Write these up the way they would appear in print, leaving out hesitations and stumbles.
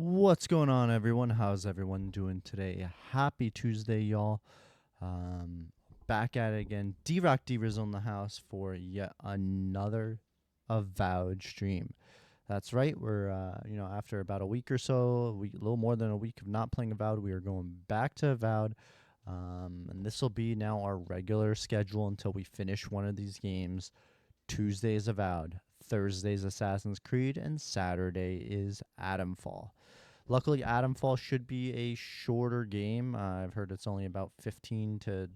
What's going on, everyone? How's everyone doing today? Happy Tuesday, y'all. Back at it again. DRockDrizzle in the house for yet another Avowed stream. That's right. We're, after about a week or so, a little more than a week of not playing Avowed, we are going back to Avowed. And this will be now our regular schedule until we finish one of these games. Tuesday is Avowed, Thursday's Assassin's Creed, and Saturday is Atomfall. Luckily, Atomfall should be a shorter game. I've heard it's only about 15 to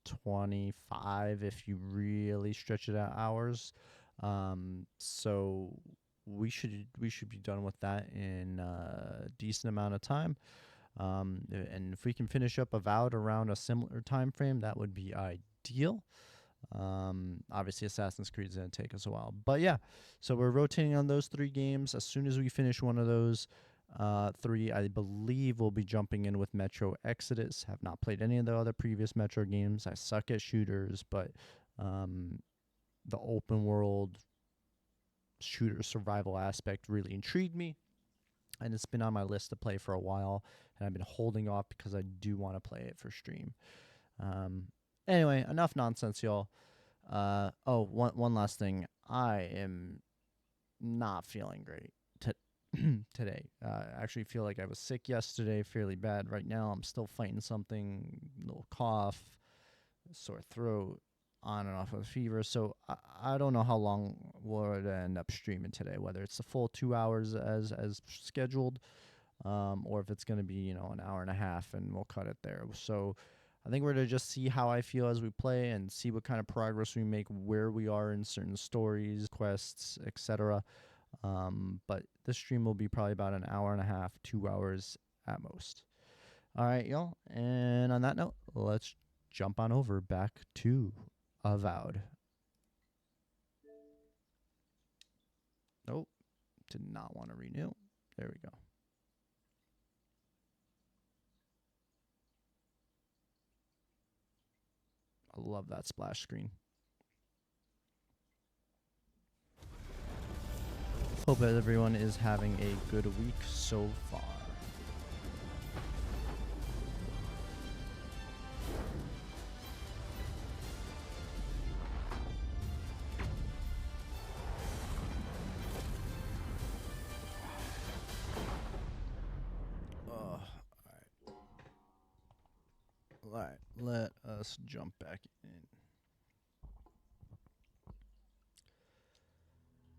25 if you really stretch it out hours. So we should be done with that in a decent amount of time. And if we can finish up Avowed around a similar time frame, that would be ideal. Obviously Assassin's Creed is going to take us a while, but yeah, so we're rotating on those three games. As soon as we finish one of those three, I believe we'll be jumping in with Metro Exodus. Have not played any of the other previous Metro games. I suck at shooters, but the open world shooter survival aspect really intrigued me, and it's been on my list to play for a while, and I've been holding off because I do want to play it for stream. Anyway, enough nonsense, y'all. One last thing. I am not feeling great today. I actually feel like I was sick yesterday, fairly bad. Right now, I'm still fighting something, little cough, sore throat, on and off with fever. So I don't know how long we'll end up streaming today, whether it's the full 2 hours as scheduled, or if it's going to be, an hour and a half and we'll cut it there. So I think we're going to just see how I feel as we play and see what kind of progress we make, where we are in certain stories, quests, etc. But this stream will be probably about an hour and a half, 2 hours at most. All right, y'all. And on that note, let's jump on over back to Avowed. Nope. Did not want to renew. There we go. I love that splash screen. Hope that everyone is having a good week so far. Alright, let us jump back in.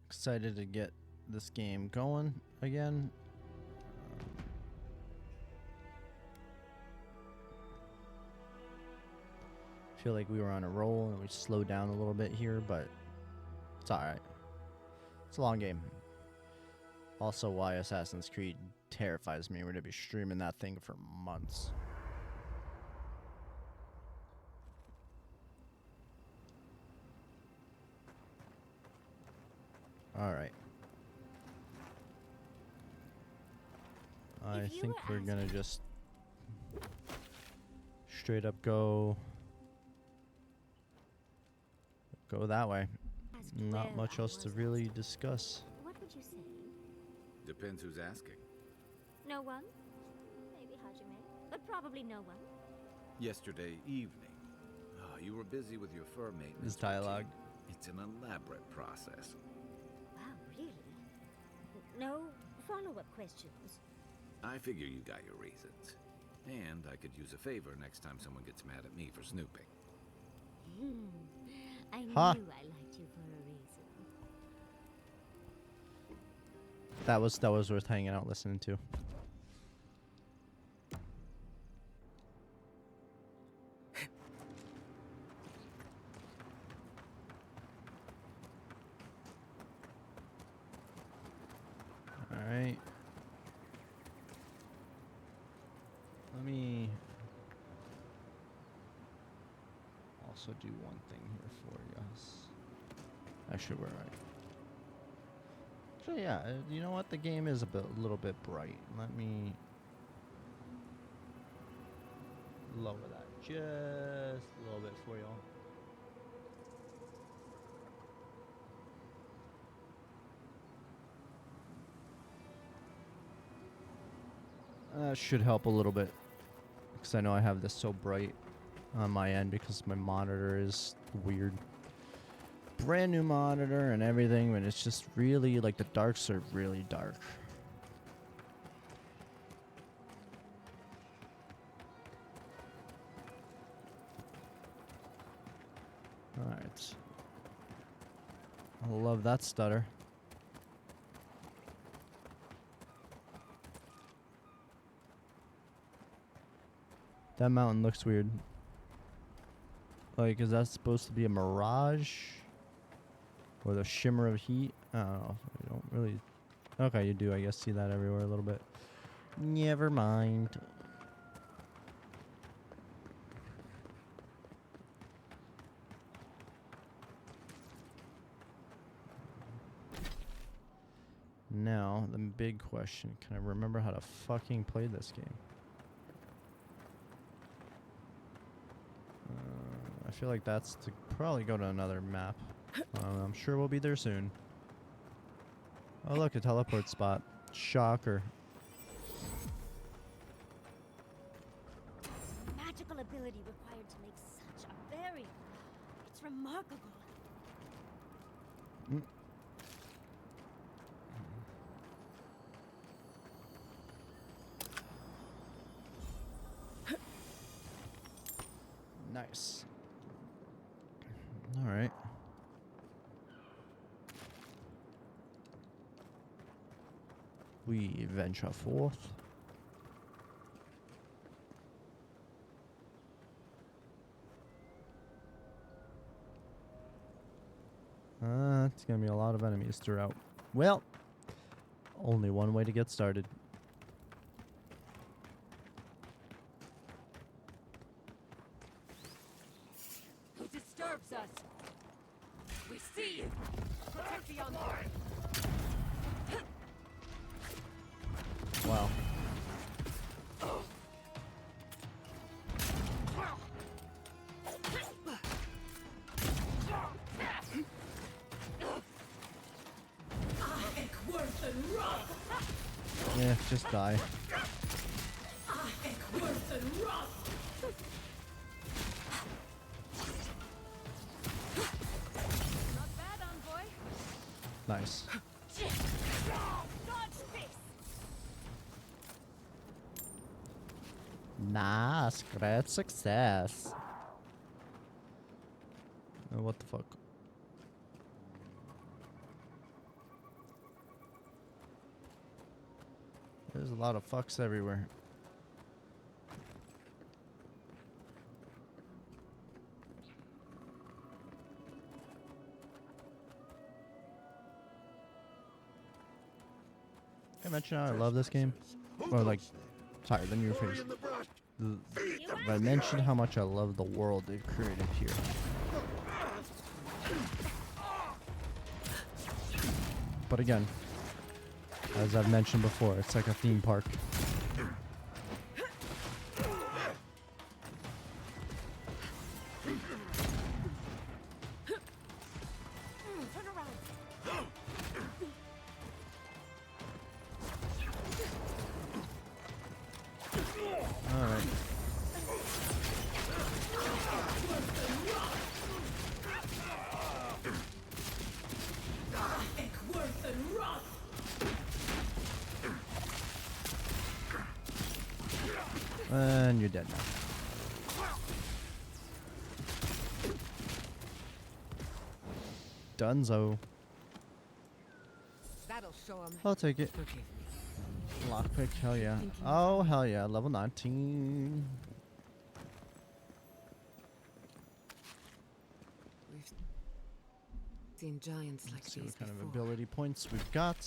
Excited to get this game going again. Feel like we were on a roll and we slowed down a little bit here, but it's alright. It's a long game. Also, why Assassin's Creed terrifies me. We're going to be streaming that thing for months. Alright. I think we're going to just straight up go that way. Not much else to really discuss. What would you say? Depends who's asking. No one? Maybe Hajime, but probably no one. Yesterday evening. You were busy with your fur maintenance. This dialogue. Routine. It's an elaborate process. Wow, really? No follow-up questions? I figure you got your reasons. And I could use a favor next time someone gets mad at me for snooping. I knew Huh. I liked you for a reason. That was worth hanging out listening to. Alright. Let me also do one thing here for us. Actually, we're right. So yeah, you know what? The game is a little bit bright. Let me lower that just a little bit for y'all. That should help a little bit. Because I know I have this so bright on my end because my monitor is weird. Brand new monitor and everything, but it's just really, like, the darks are really dark. Alright. I love that stutter. That mountain looks weird. Like, is that supposed to be a mirage? Or the shimmer of heat? I don't know. I don't really... Okay, you do, I guess, see that everywhere a little bit. Never mind. Now, the big question. Can I remember how to fucking play this game? I feel like that's to probably go to another map. I'm sure we'll be there soon. Oh, look, a teleport spot. Shocker. Magical ability required to make such a barrier. It's remarkable. Mm. Nice. All right. We venture forth. It's gonna be a lot of enemies throughout. Well, only one way to get started. Who disturbs us? We see you! Protect the unborn! Wow. Yeah, just die. Not bad, envoy! Nice. Dodge this! Nice, great success. Oh, what the fuck? There's a lot of fucks everywhere. Did I mention how I love this game? Or like, sorry, the new face. Did I mention how much I love the world they've created here? But again, as I've mentioned before, it's like a theme park. Turn around! Alright. And you're dead now. Dunzo. That'll show him. I'll take it. Forgive me. Lockpick, hell yeah. Oh, hell yeah. Level 19. We've seen giants like Let's see these what kind of before. ability points we've got.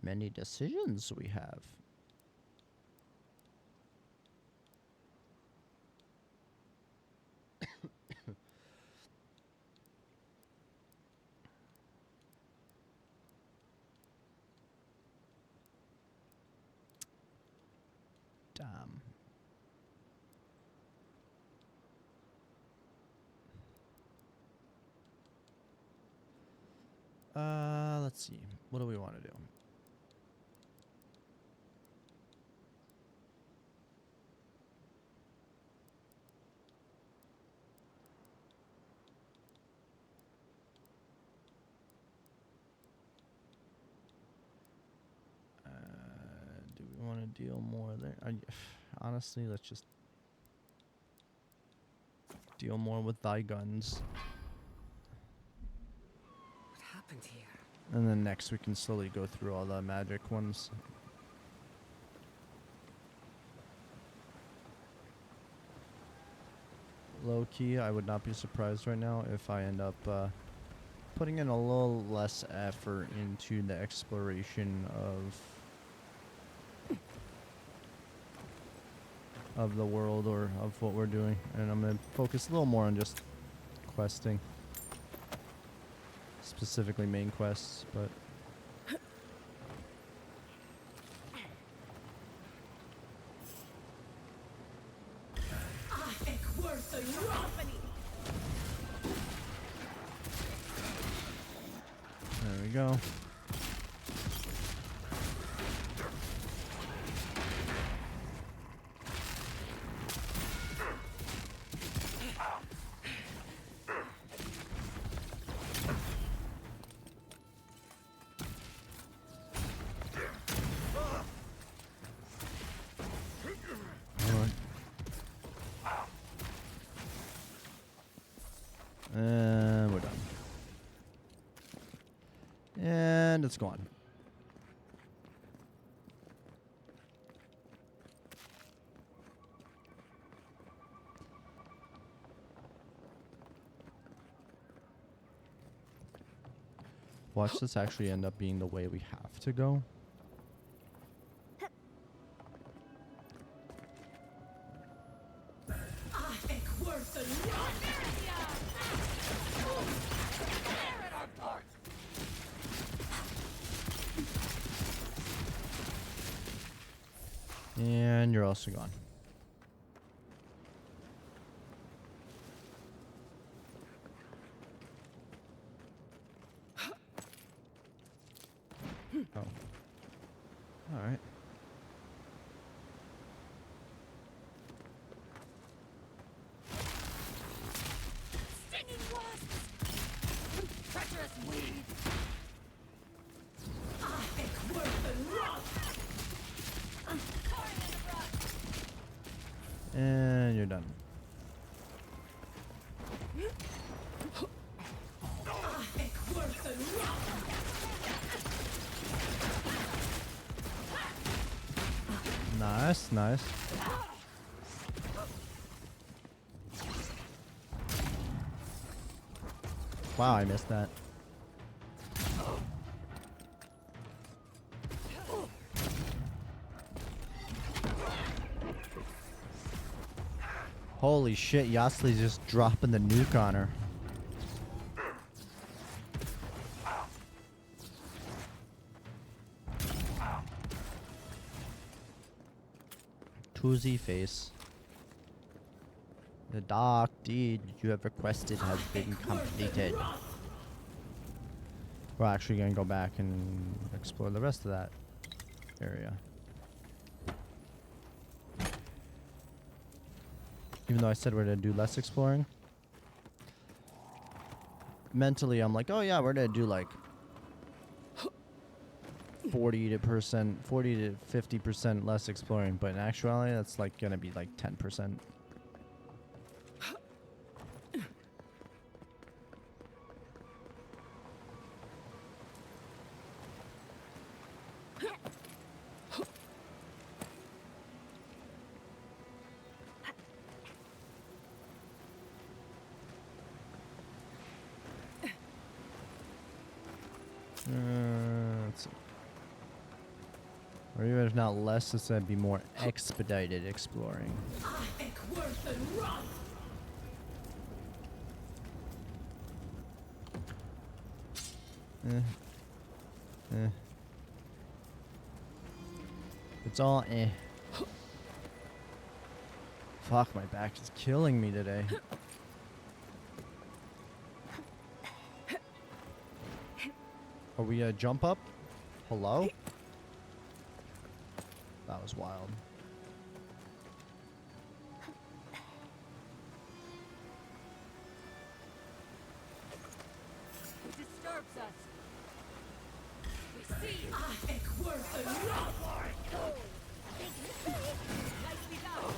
Many decisions we have. Damn. Let's see. What do we want to do? Do we want to deal more there? Honestly, let's just deal more with thy guns. What happened here? And then next we can slowly go through all the magic ones. Low key, I would not be surprised right now if I end up putting in a little less effort into the exploration of the world or of what we're doing, and I'm gonna focus a little more on just questing, specifically main quests, but there we go. And we're done. And it's gone. Watch this actually end up being the way we have to go. And you're also gone. Oh. All right. Stinging wasps! Treacherous weed! And you're done. Nice, nice. Wow, I missed that. Holy shit, Yasli's just dropping the nuke on her. Toozy face. The dark deed you have requested has been completed. We're actually going to go back and explore the rest of that area. Even though I said we're going to do less exploring. Mentally, I'm like, oh yeah, we're going to do like 40 to 50% less exploring. But in actuality, that's like going to be like 10%. Let's see. Or even if not less, it's gonna be more expedited exploring. It's all eh. Fuck, my back is killing me today. Are we jump up? Hello? That was wild. Who disturbs us? We see you. Nicely done.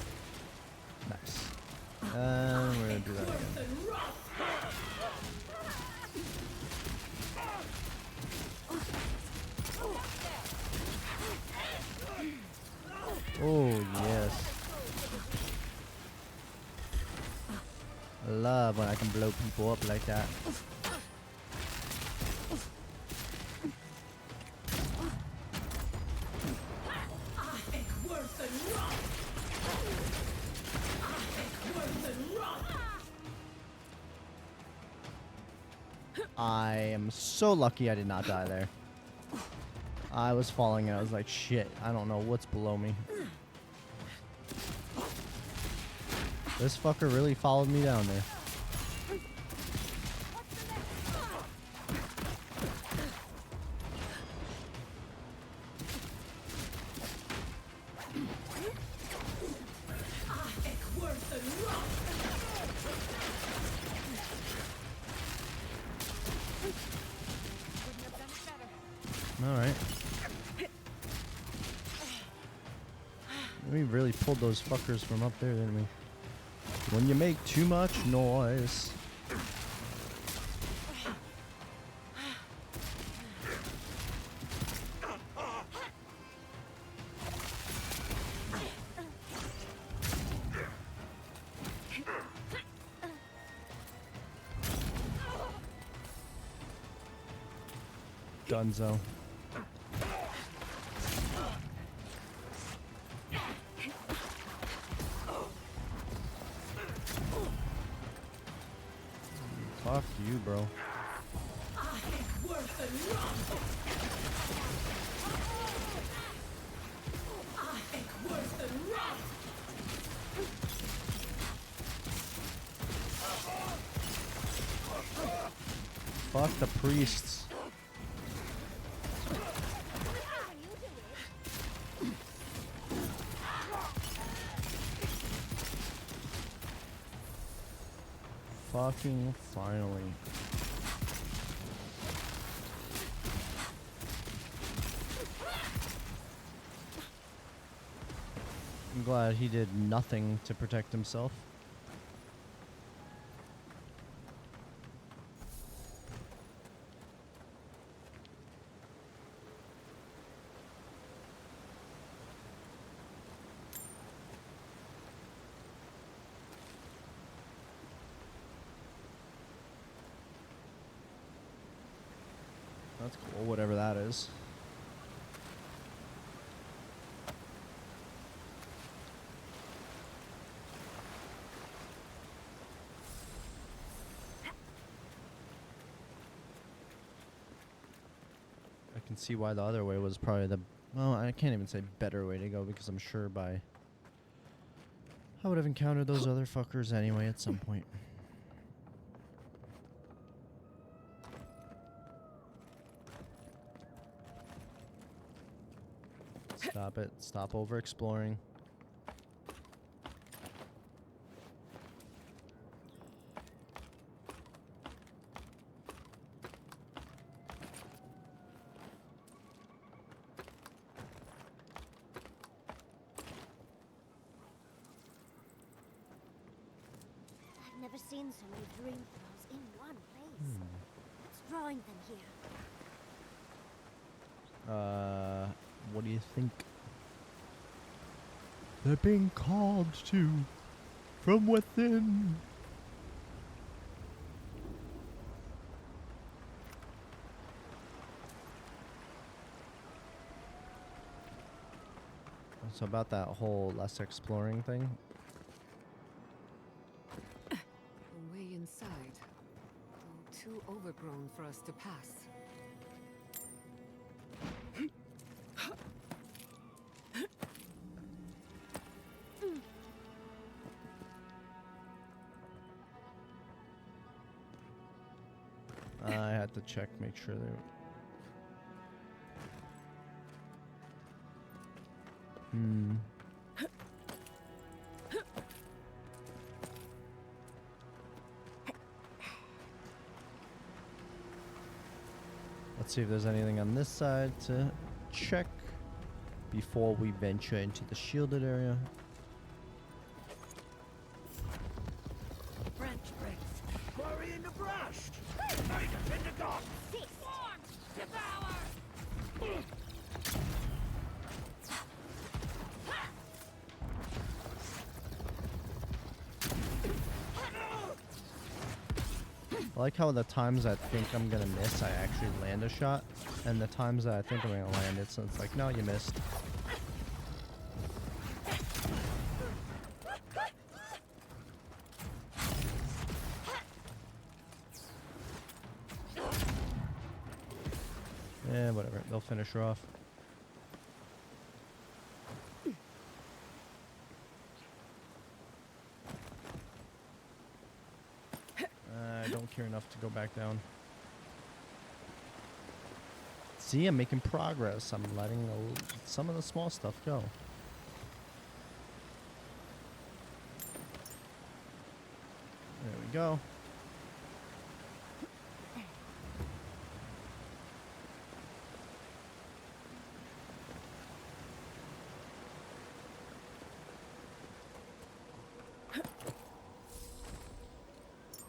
Nice. And we're gonna do that again. Oh, yes. I love when I can blow people up like that. I am so lucky I did not die there. I was falling and I was like, shit, I don't know what's below me. This fucker really followed me down there. Alright. We really pulled those fuckers from up there, didn't we? When you make too much noise. Dunzo. Fuck you, bro. Fuck the priests. Fucking finally. I'm glad he did nothing to protect himself. That's cool, whatever that is. I can see why the other way was probably the... Well, I can't even say better way to go because I'm sure by... I would have encountered those other fuckers anyway at some point. Stop it. Stop over exploring. I've never seen so many dream pearls in one place. What's drawing them here? What do you think? They're being called to from within. So about that whole less exploring thing. The way inside, though too overgrown for us to pass. I had to check, make sure they Hmm. Let's see if there's anything on this side to check before we venture into the shielded area. Branch breaks. Quarry in the brush! Tiger in the dark! Swarm! Devour! I like how the times I think I'm gonna miss, I actually land a shot, and the times that I think I'm gonna land it, so it's like, no, you missed. Yeah, whatever. They'll finish her off. I don't care enough to go back down. See, I'm making progress. I'm letting some of the small stuff go. There we go.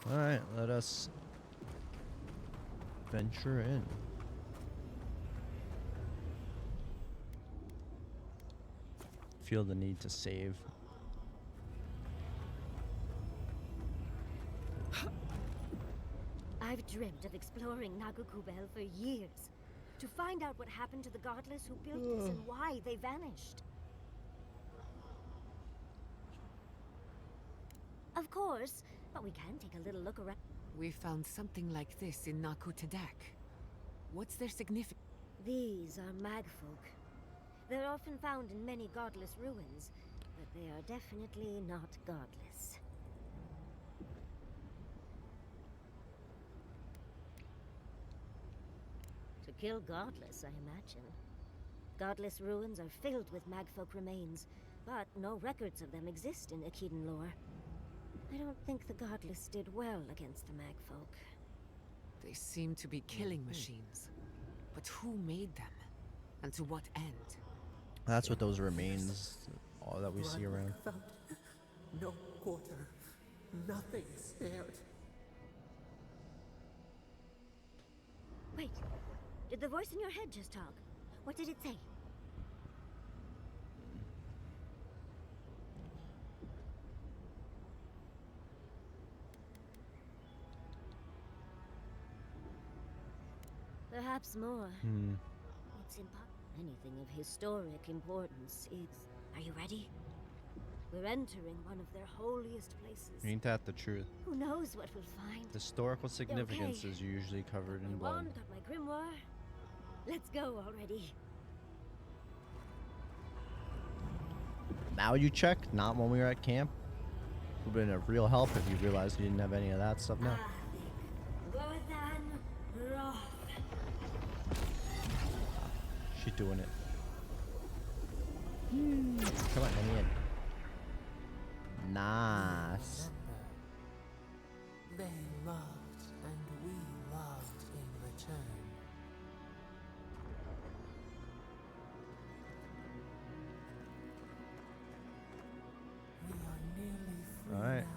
Alright, let us venture in. Feel the need to save. I've dreamt of exploring Nagukubel for years, to find out what happened to the godless who built this and why they vanished. Of course, but we can take a little look around. We found something like this in Nakutedak. What's their significance? These are magfolk. They're often found in many godless ruins, but they are definitely not godless. To kill godless, I imagine. Godless ruins are filled with magfolk remains, but no records of them exist in Akhidan lore. I don't think the godless did well against the magfolk. They seem to be killing machines. But who made them? And to what end? That's what those remains, all that we see around. Without no quarter, nothing is spared. Wait, did the voice in your head just talk? What did it say? Perhaps more. It's impossible. Anything of historic importance is... Are you ready? We're entering one of their holiest places. Ain't that the truth? Who knows what we'll find? Historical significance Okay. is usually covered Got in my blood. wand, got my grimoire. Let's go already. Now you check, not when we were at camp. Would have been a real help if you realized you didn't have any of that stuff now. She's doing it. Come on, let me in. Nice. They loved and we loved in return. We are nearly free All right. now.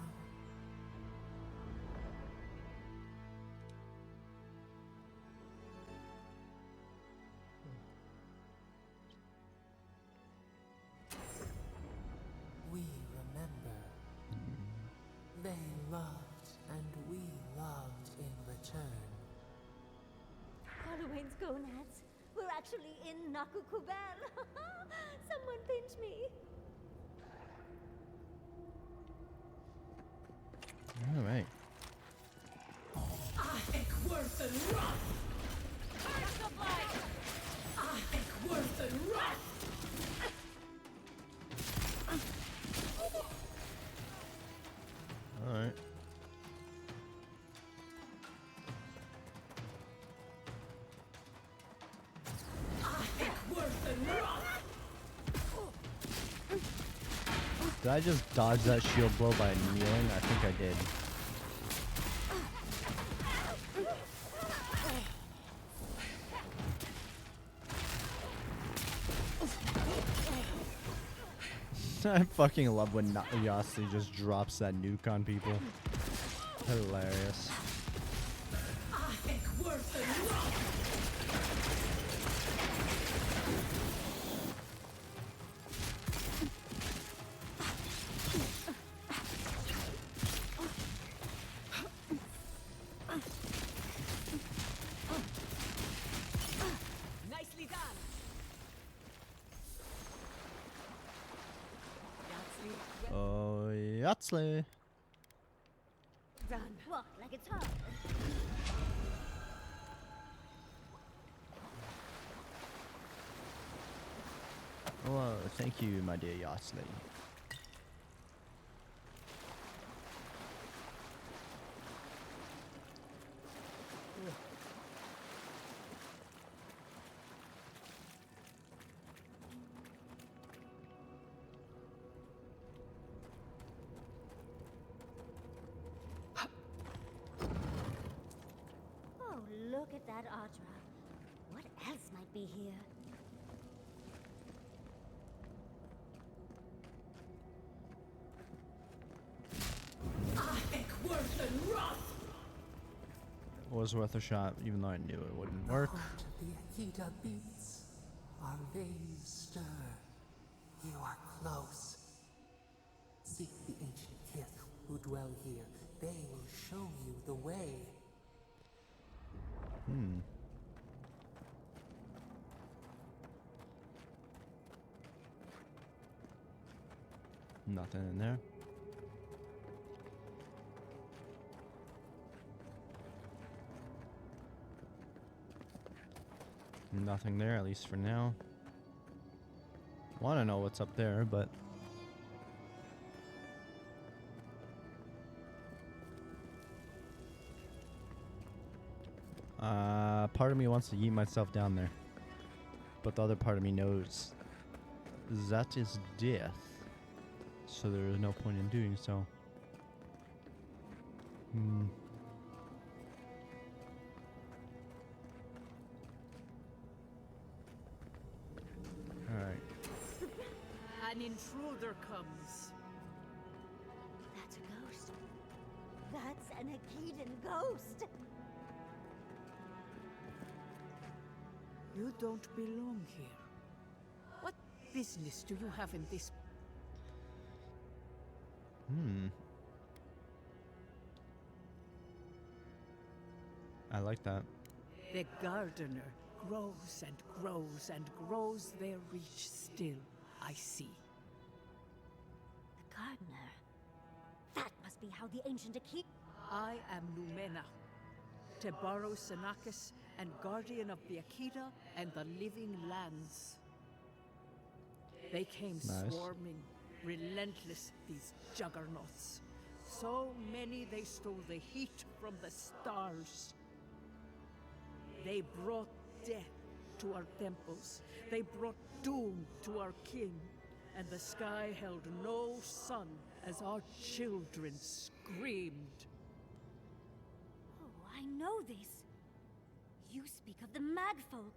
We remember. They loved and we loved in return. Halloween's gonads. We're actually in Nakukubel. Someone pinch me. All right. All right. Did I just dodge that shield blow by kneeling? I think I did. I fucking love when Yossi just drops that nuke on people. Hilarious. Nicely done. Oh, Yatsley. Done. Walk like it's hard. Well, thank you, my dear Yosli. Oh, look at that Audra. What else might be here? It was worth a shot, even though I knew it wouldn't work. Heart of the Akita beats. Our veins stir. You are close. Seek the ancient kith who dwell here. They will show you the way. Nothing in there. Nothing there, at least for now. Want to know what's up there, but part of me wants to yeet myself down there, but the other part of me knows that is death, so there is no point in doing so. Alright. An intruder comes. That's a ghost. That's an Akitan ghost. You don't belong here. What business do you have in this? I like that. The gardener grows and grows and grows their reach still, I see. The gardener. That must be how the ancient Akitan. I am Lumena, Tebaro Senakis, and guardian of the Akita and the living lands. They came Nice. swarming, relentless, these juggernauts. So many they stole the heat from the stars. They brought death to our temples. They brought doom to our king. And the sky held no sun as our children screamed. Oh, I know this. You speak of the Magfolk.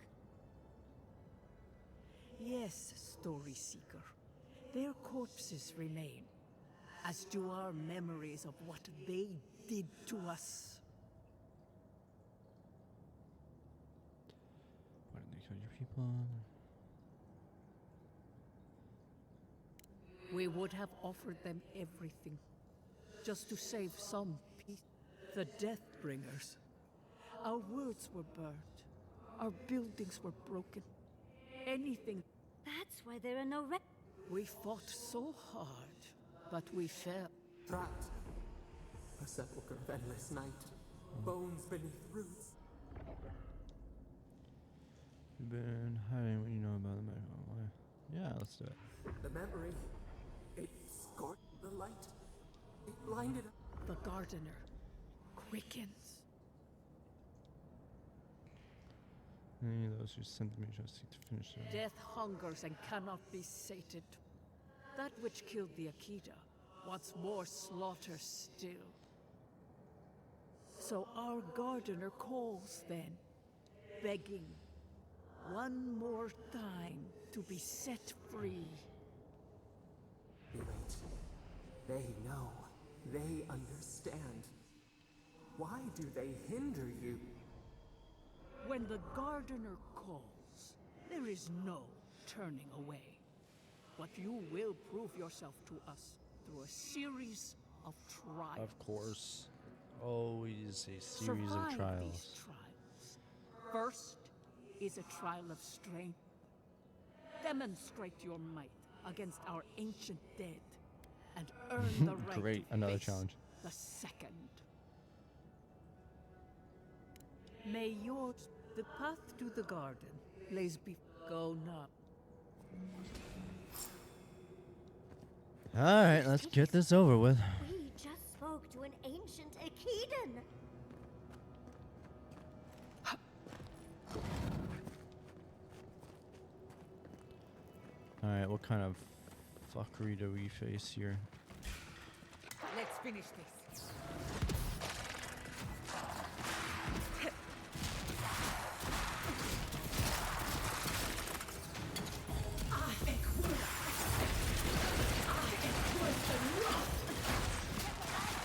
Yes, Story Seeker. Their corpses remain, as do our memories of what they did to us. Why did they kill your people? We would have offered them everything, just to save some peace. The Deathbringers. Our words were burned. Our buildings were broken. Anything. That's why there are no We fought so hard, but we fell. Trapped. A sepulchre of endless night. Bones beneath roots. You've been hiding what you know about the medical life. Yeah, let's do it. The memory. It scorched the light. It blinded us. The gardener quickens. Any of those who sent me just seek to finish it. Death hungers and cannot be sated. That which killed the Akita wants more slaughter still. So our gardener calls then, begging one more time to be set free. Wait. They know. They understand. Why do they hinder you? When the gardener calls, there is no turning away. But you will prove yourself to us through a series of trials. Of course. Always a series Survive of trials. these trials. First is a trial of strength. Demonstrate your might against our ancient dead, and earn the right Great, to another face challenge. the second. May yours, the path to the garden, lays go now. Alright, let's get this over with. We just spoke to an ancient Akedan. Alright, what kind of fuckery do we face here? Let's finish this.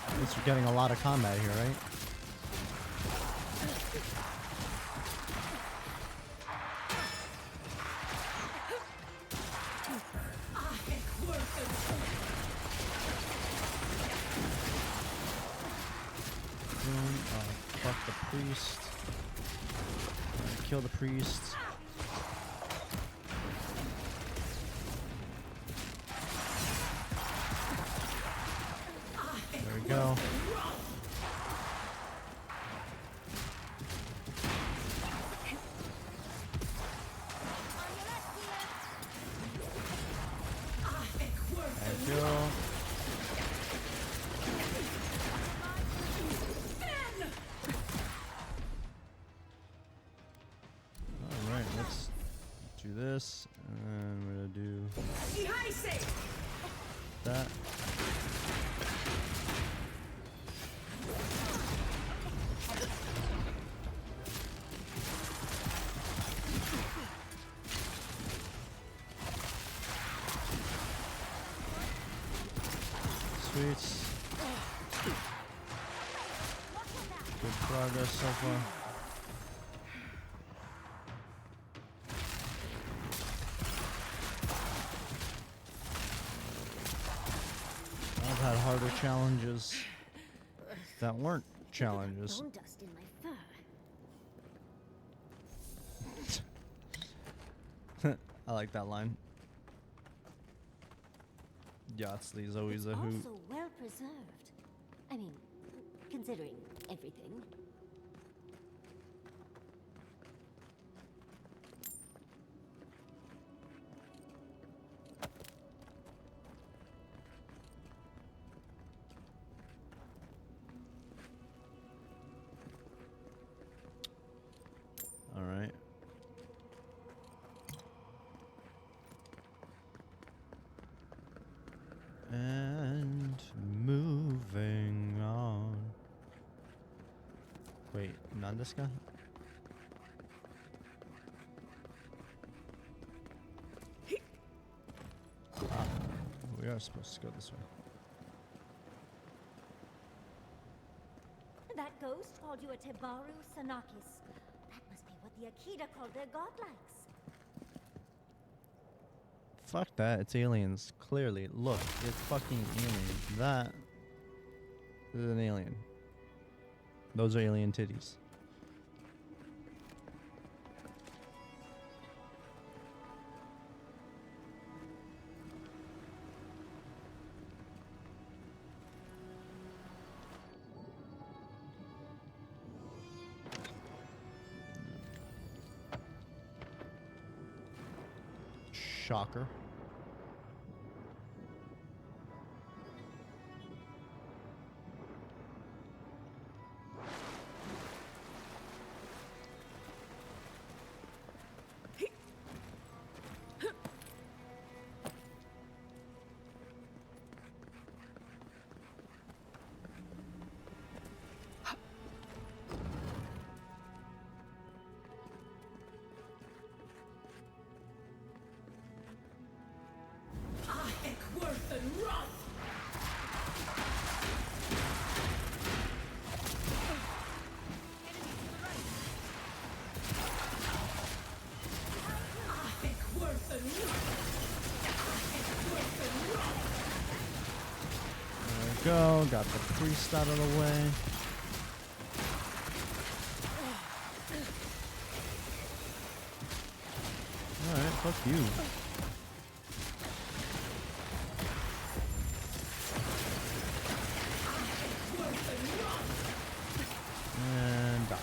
At least we're getting a lot of combat here, right? Fuck the priest. Kill the priest. There we go. Thank you. Alright, let's do this, and we're gonna do that. Sweet. Good progress so far. I've had harder challenges that weren't challenges. Bone dust in my fur. I like that line. Yatsley's always a It's hoot. also well preserved. I mean, considering everything. All right. And moving on. Wait, Nandeska? Ah, we are supposed to go this way. That ghost called you a Tebaru Sanakis. That must be what the Akita called their godlikes. Fuck that, it's aliens. Clearly. Look, it's fucking alien. That is an alien. Those are alien titties. Shocker. go. Got the priest out of the way. Alright, fuck you. And die.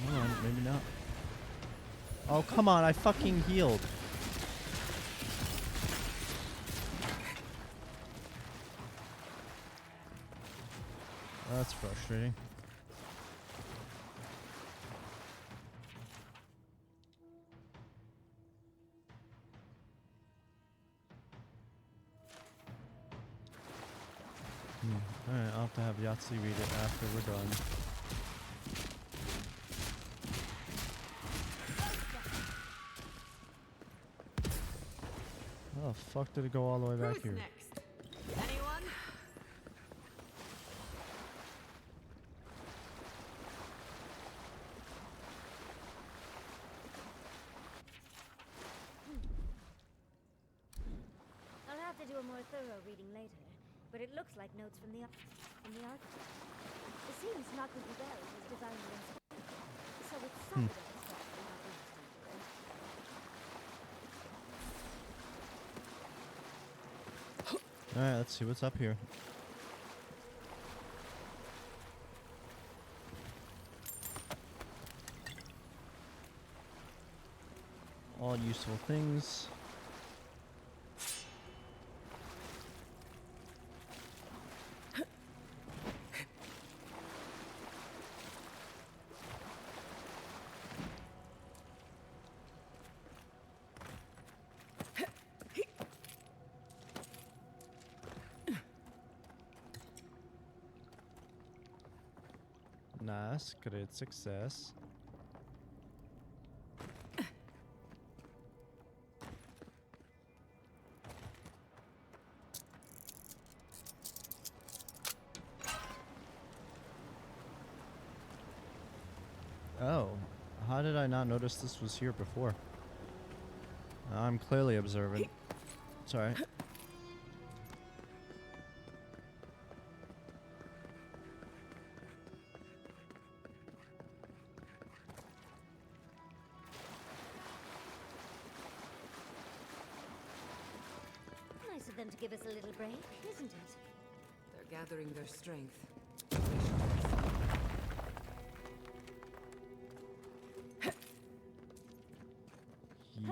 Hold on, maybe not. Oh, come on, I fucking healed. That's frustrating. Alright, I'll have to have Yahtzee read it after we're done. How the fuck did it go all the way back Who's here? next? Anyone? I'll have to do a more thorough reading later, but it looks like notes from the architect. It seems Nakubibel was designed and inspired, so it's some of it is probably not interesting. Alright, let's see what's up here. All useful things. Nice, great success. Oh, how did I not notice this was here before? I'm clearly observant. It's alright. Nice of them to give us a little break, isn't it? They're gathering their strength.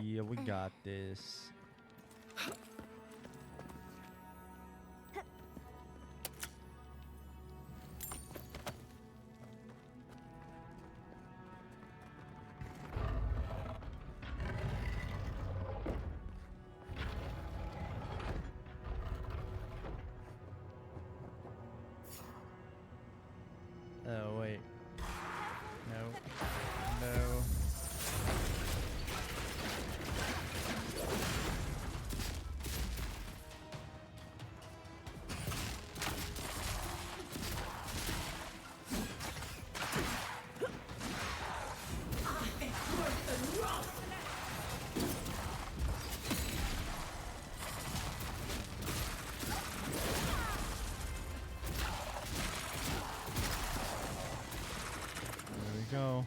Yeah, we got this. Oh, wait. No. No. There we go.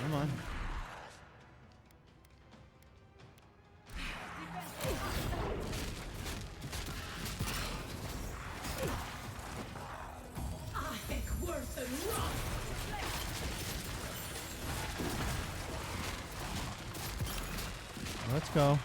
Come on. Let's go.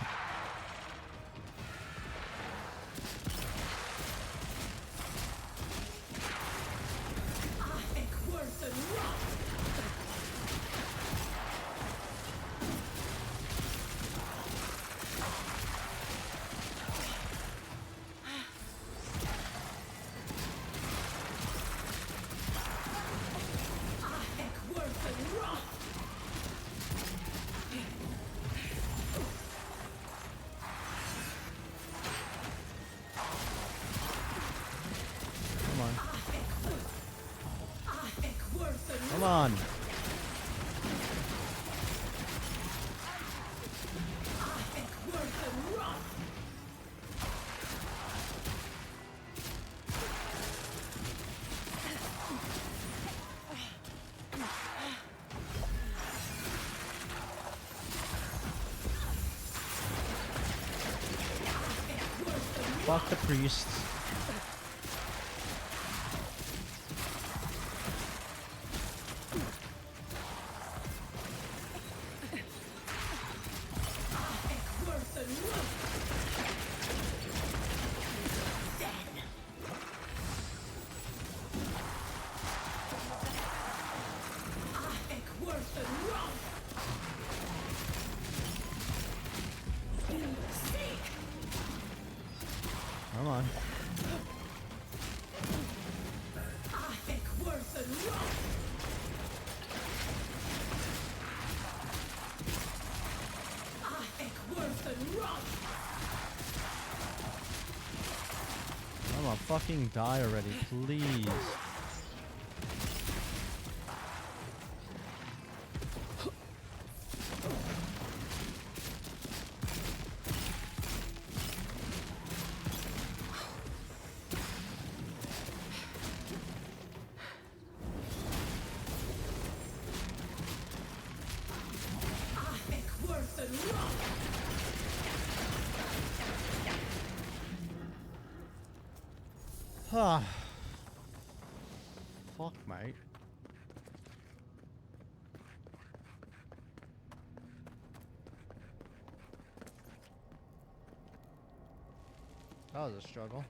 Fuck the priests. Come on. Come on, fucking die already, please. Ah. Fuck, mate. That was a struggle.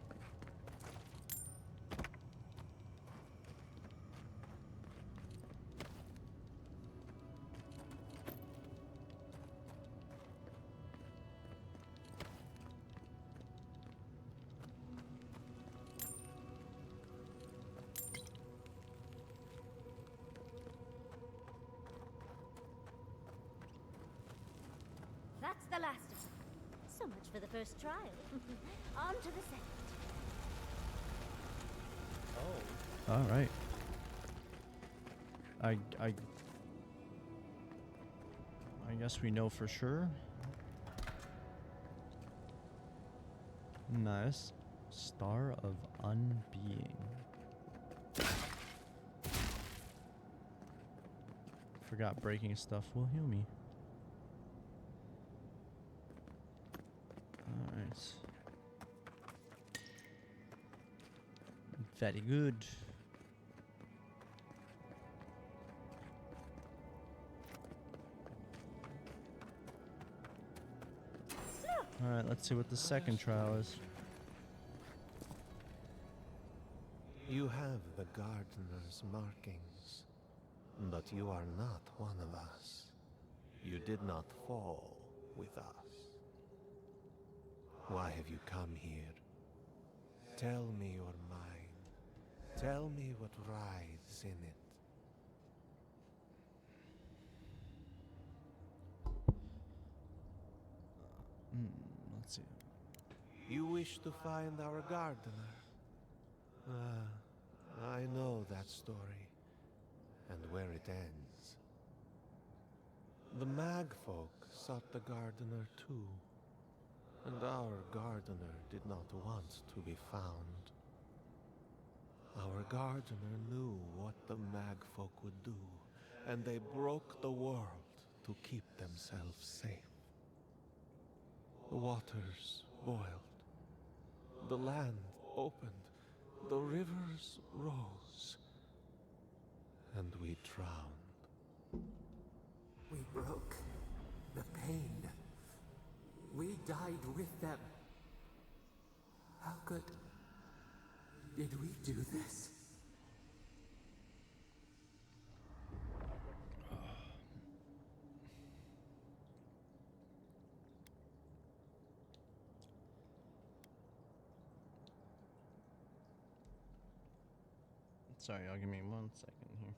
That's the last of them. So much for the first trial. On to the second. Oh. All right. I guess we know for sure. Nice. Star of Unbeing. Forgot breaking stuff will heal me. Alright. Very good. Alright, let's see what the second trial is. You have the gardener's markings, but you are not one of us. You did not fall with us. Why have you come here? Tell me your mind. Tell me what rides in it. Let's see. You wish to find our gardener? I know that story, and where it ends. The mag folk sought the gardener too, and our gardener did not want to be found. Our gardener knew what the mag folk would do, and they broke the world to keep themselves safe. The waters boiled, the land opened, the rivers rose, and we drowned. We broke the pain. We died with them. How good did we do this? Sorry, y'all give me 1 second here.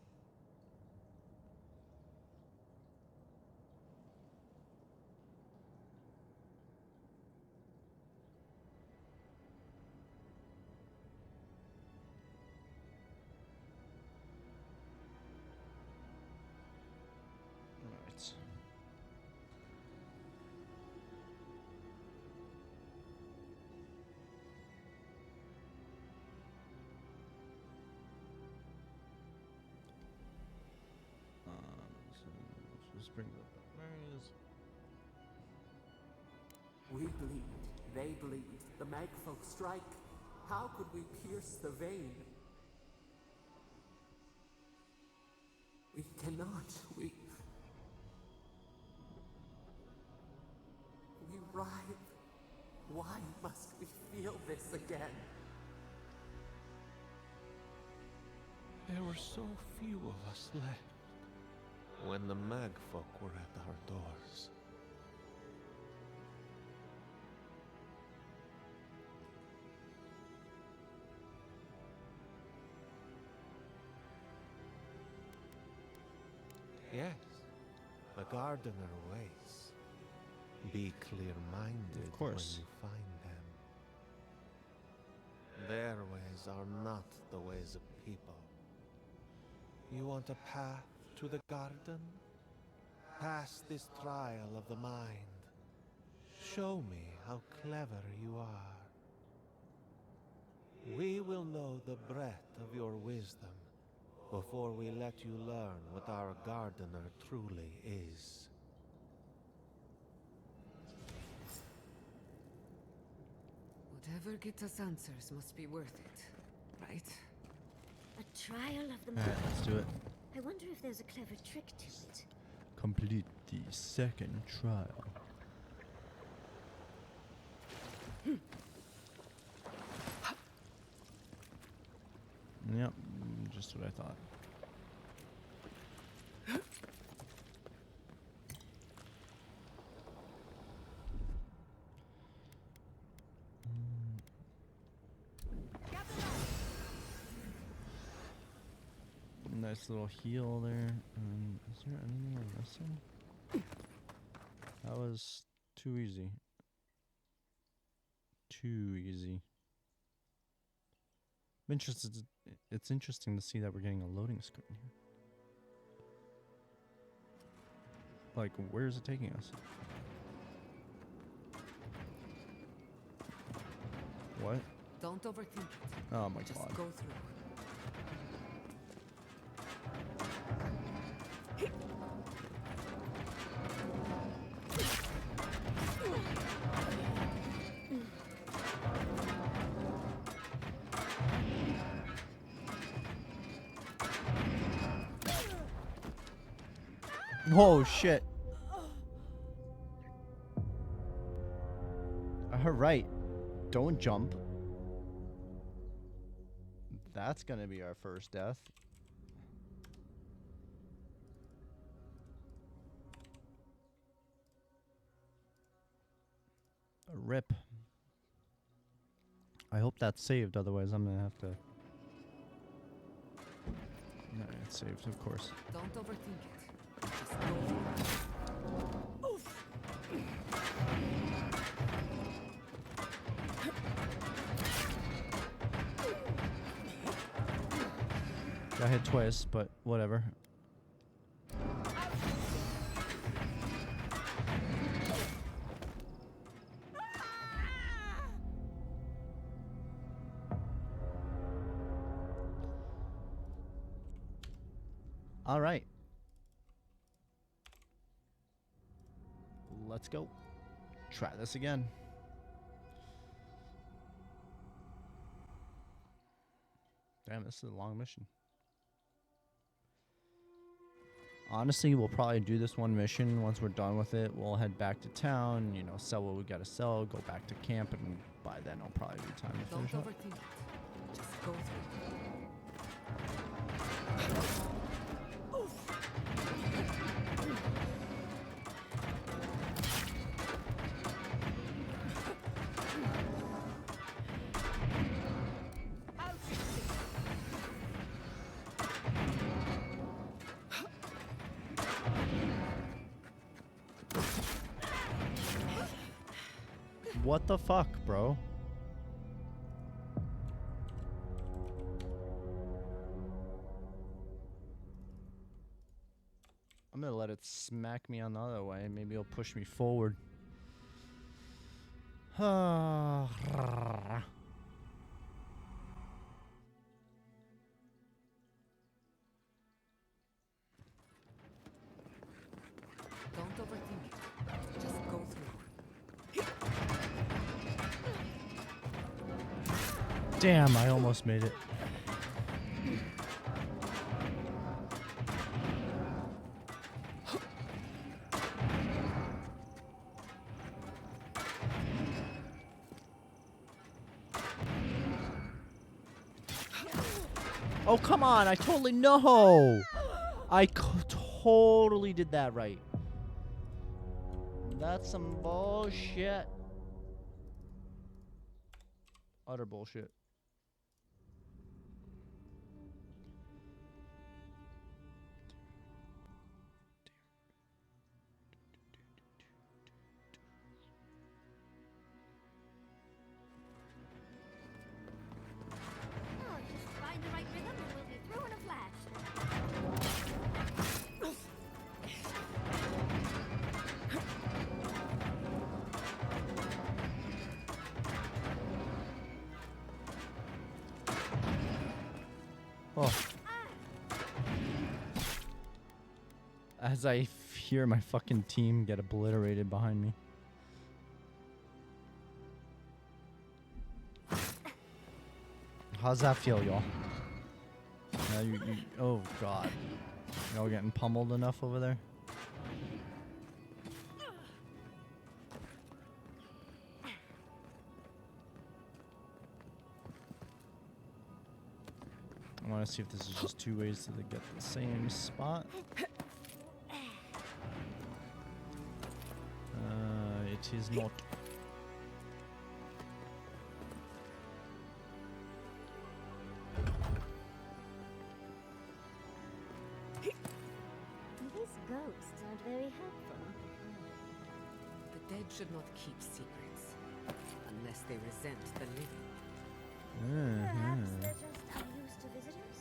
Alright. So let's just bring the barbarians. We bleed They bleed, the magfolk strike. How could we pierce the vein? We cannot. We writhe. Why must we feel this again? There were so few of us left when the magfolk were at our doors. Yes, the gardener ways. Be clear-minded Of course. when you find them. Their ways are not the ways of people. You want a path to the garden? Pass this trial of the mind. Show me how clever you are. We will know the breadth of your wisdom before we let you learn what our gardener truly is. Whatever gets us answers must be worth it, right? A trial of the Alright, mind. let's do it. I wonder if there's a clever trick to it. Complete the second trial. Yep, just what I thought. Nice little heal there. Is there anything we're missing? That was too easy. Too easy. I'm interested. It's interesting to see that we're getting a loading screen here. Like, where is it taking us? What? Don't overthink it. Oh my Just god. go through. Oh shit. Alright. Don't jump. That's gonna be our first death. A rip. I hope that's saved, otherwise I'm gonna have to... No, it's saved, of course. Don't overthink it. Just go through. Oof. Got hit twice, but whatever. All right. Let's go. Try this again. Damn, this is a long mission. Honestly, we'll probably do this one mission. Once we're done with it, we'll head back to town, you know, sell what we gotta sell, go back to camp, and by then it'll probably be time to Don't finish up. overthink it. Just go through. What the fuck, bro? I'm gonna let it smack me on the other way. Maybe it'll push me forward. Don't overthink it. Just go through. Damn, I almost made it. Oh, come on. I totally know. Totally did that right. That's some bullshit. Utter bullshit. Oh, just find the right rhythm and we'll be through in a flash. Oh. As I hear my fucking team get obliterated behind me. How's that feel, y'all? Oh god. Y'all getting pummeled enough over there? I want to see if this is just two ways to get the same spot. It is not. These ghosts aren't very helpful. The dead should not keep secrets unless they resent the living. Perhaps they're just unused to visitors?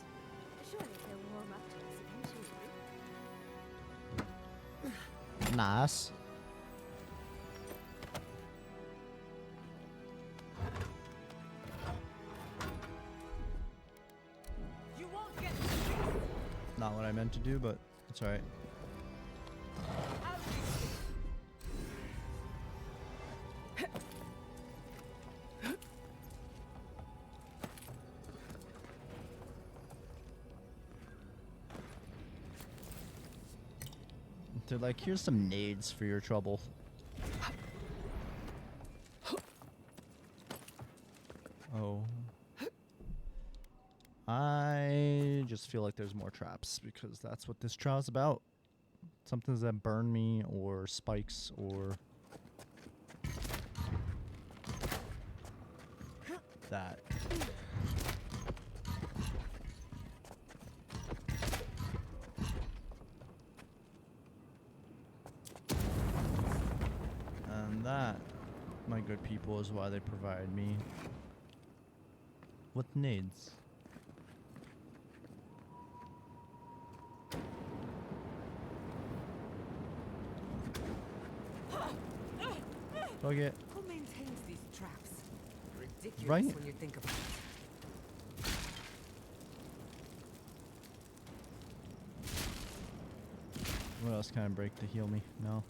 Surely they'll warm up to us eventually. Nice. You won't get Not what I meant to do, but it's alright. They're like, here's some nades for your trouble. Oh. I just feel like there's more traps because that's what this trial's about. Something's that burn me or spikes or that. And that, my good people, is why they provide me with nades. Okay. Who maintains these traps? Ridiculous Right? when you think about it. What else can I break to heal me? No.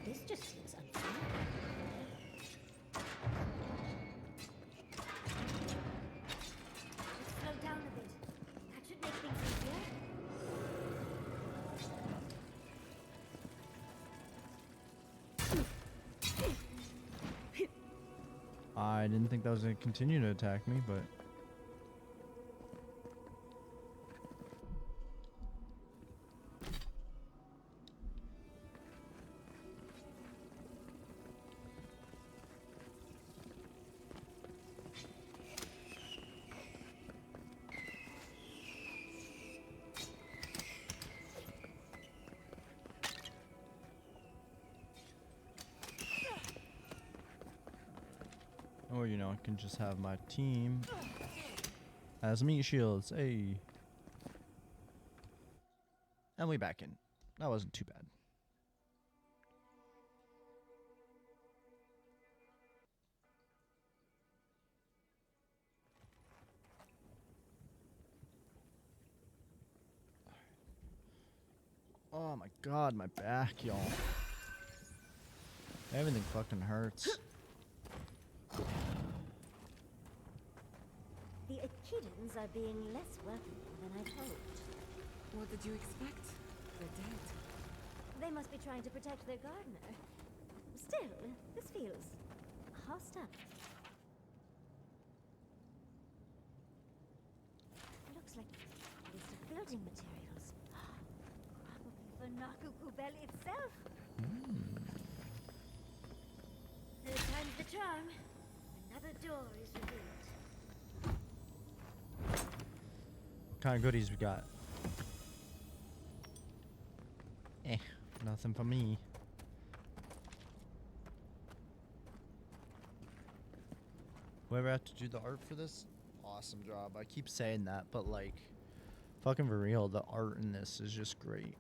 This just seems unfair. Let's slow down a bit. That should make things easier. I didn't think that was going to continue to attack me, but... Or, you know, I can just have my team as meat shields. Hey. And we back in. That wasn't too bad. Oh my god, my back, y'all. Everything fucking hurts. The Echidans are being less welcoming than I hoped. What did you expect? They're dead. They must be trying to protect their gardener. Still, this feels hostile. Looks like a list of building materials. Probably for Nakukubel itself. Third time's the charm. Another door is revealed. What kind of goodies we got? Nothing for me. Whoever had to do the art for this, awesome job. I keep saying that, but like, fucking for real, the art in this is just great.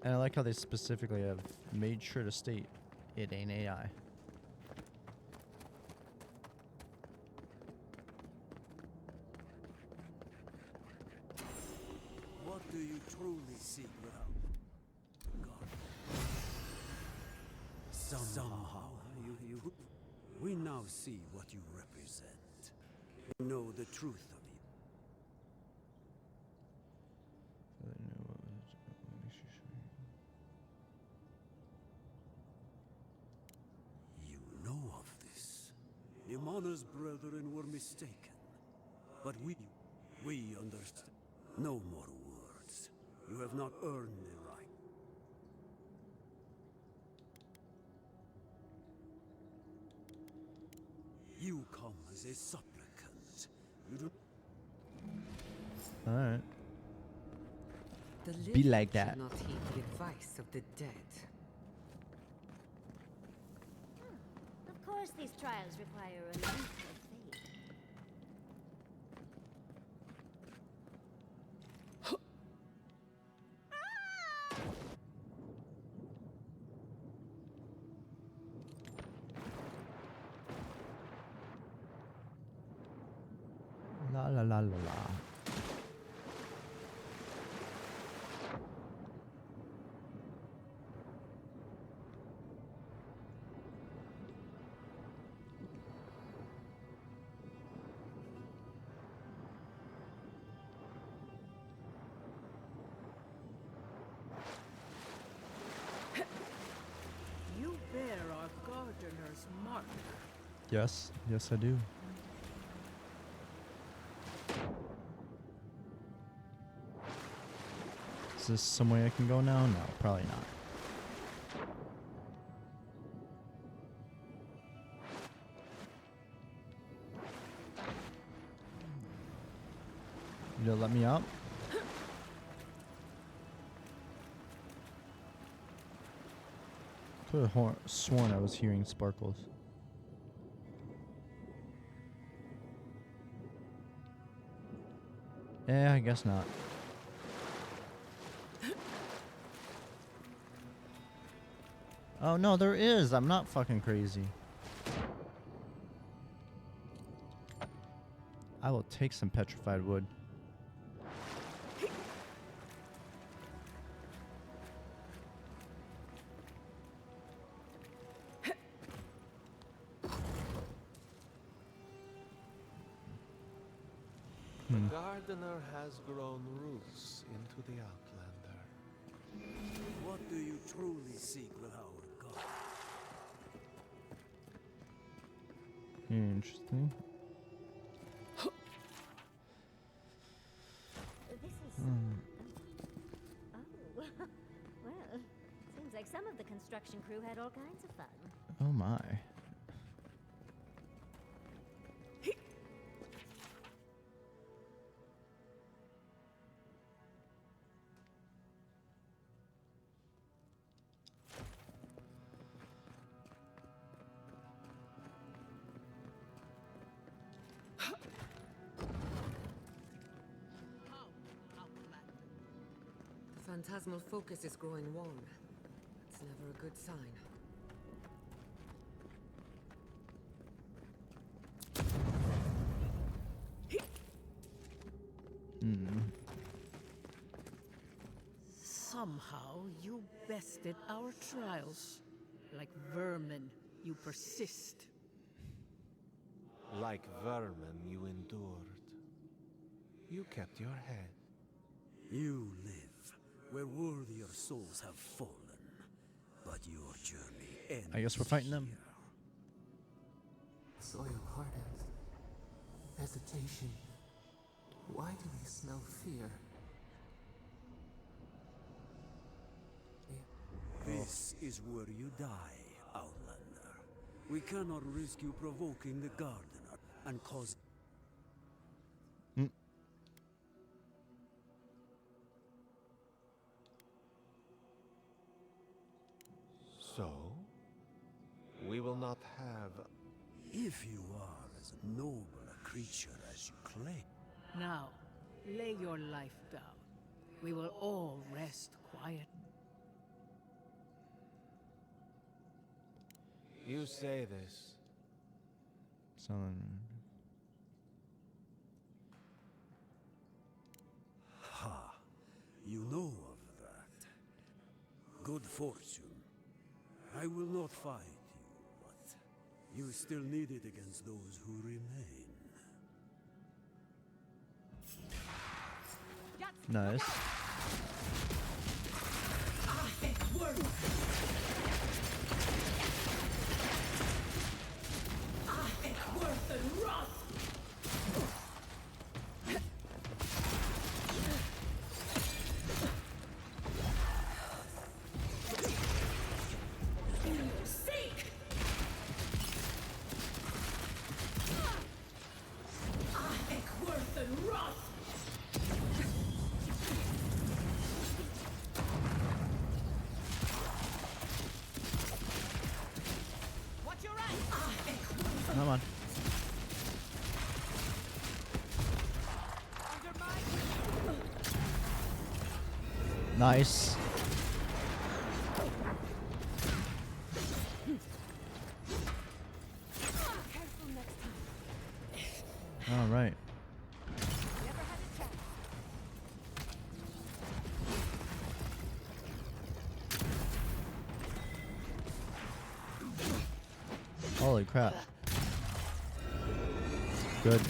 And I like how they specifically have made sure to state it ain't AI. What do you truly seek without God? Somehow, we now see what you represent. We know the truth of you. You know of this. Nimana's brethren were mistaken. But we understand. No more words. You have not earned the right. You come as a supplicant. You do. Alright. The Be living like should that. not heed the advice of the dead. Of course these trials require a leap of faith. La la la la la. You bear our gardener's mark. Yes, yes I do. Is this some way I can go now? No, probably not. You gonna let me out? Could have sworn I was hearing sparkles. Yeah, I guess not. Oh no, there is. I'm not fucking crazy. I will take some petrified wood. The gardener has grown roots into the Outlander. What do you truly seek with our God? Interesting. This is... Oh. Well, seems like some of the construction crew had all kinds of fun. Oh my. Phantasmal focus is growing warm. It's never a good sign. Somehow you bested our trials. Like vermin, you persist. Like vermin, you endured. You kept your head. You live where worthier souls have fallen. But your journey ends. I guess we're fighting them. here. Soil hardens. Hesitation. Why do we smell fear? This is where you die, Outlander. We cannot risk you provoking the Gardener and cause... So, we will not have... If you are as noble a creature as you claim, Now, lay your life down. We will all rest quiet. You say this. Someone. you know of that. Good fortune. I will not fight you, but you still need it against those who remain. Nice. Come on. Nice. All right. Holy crap. Good.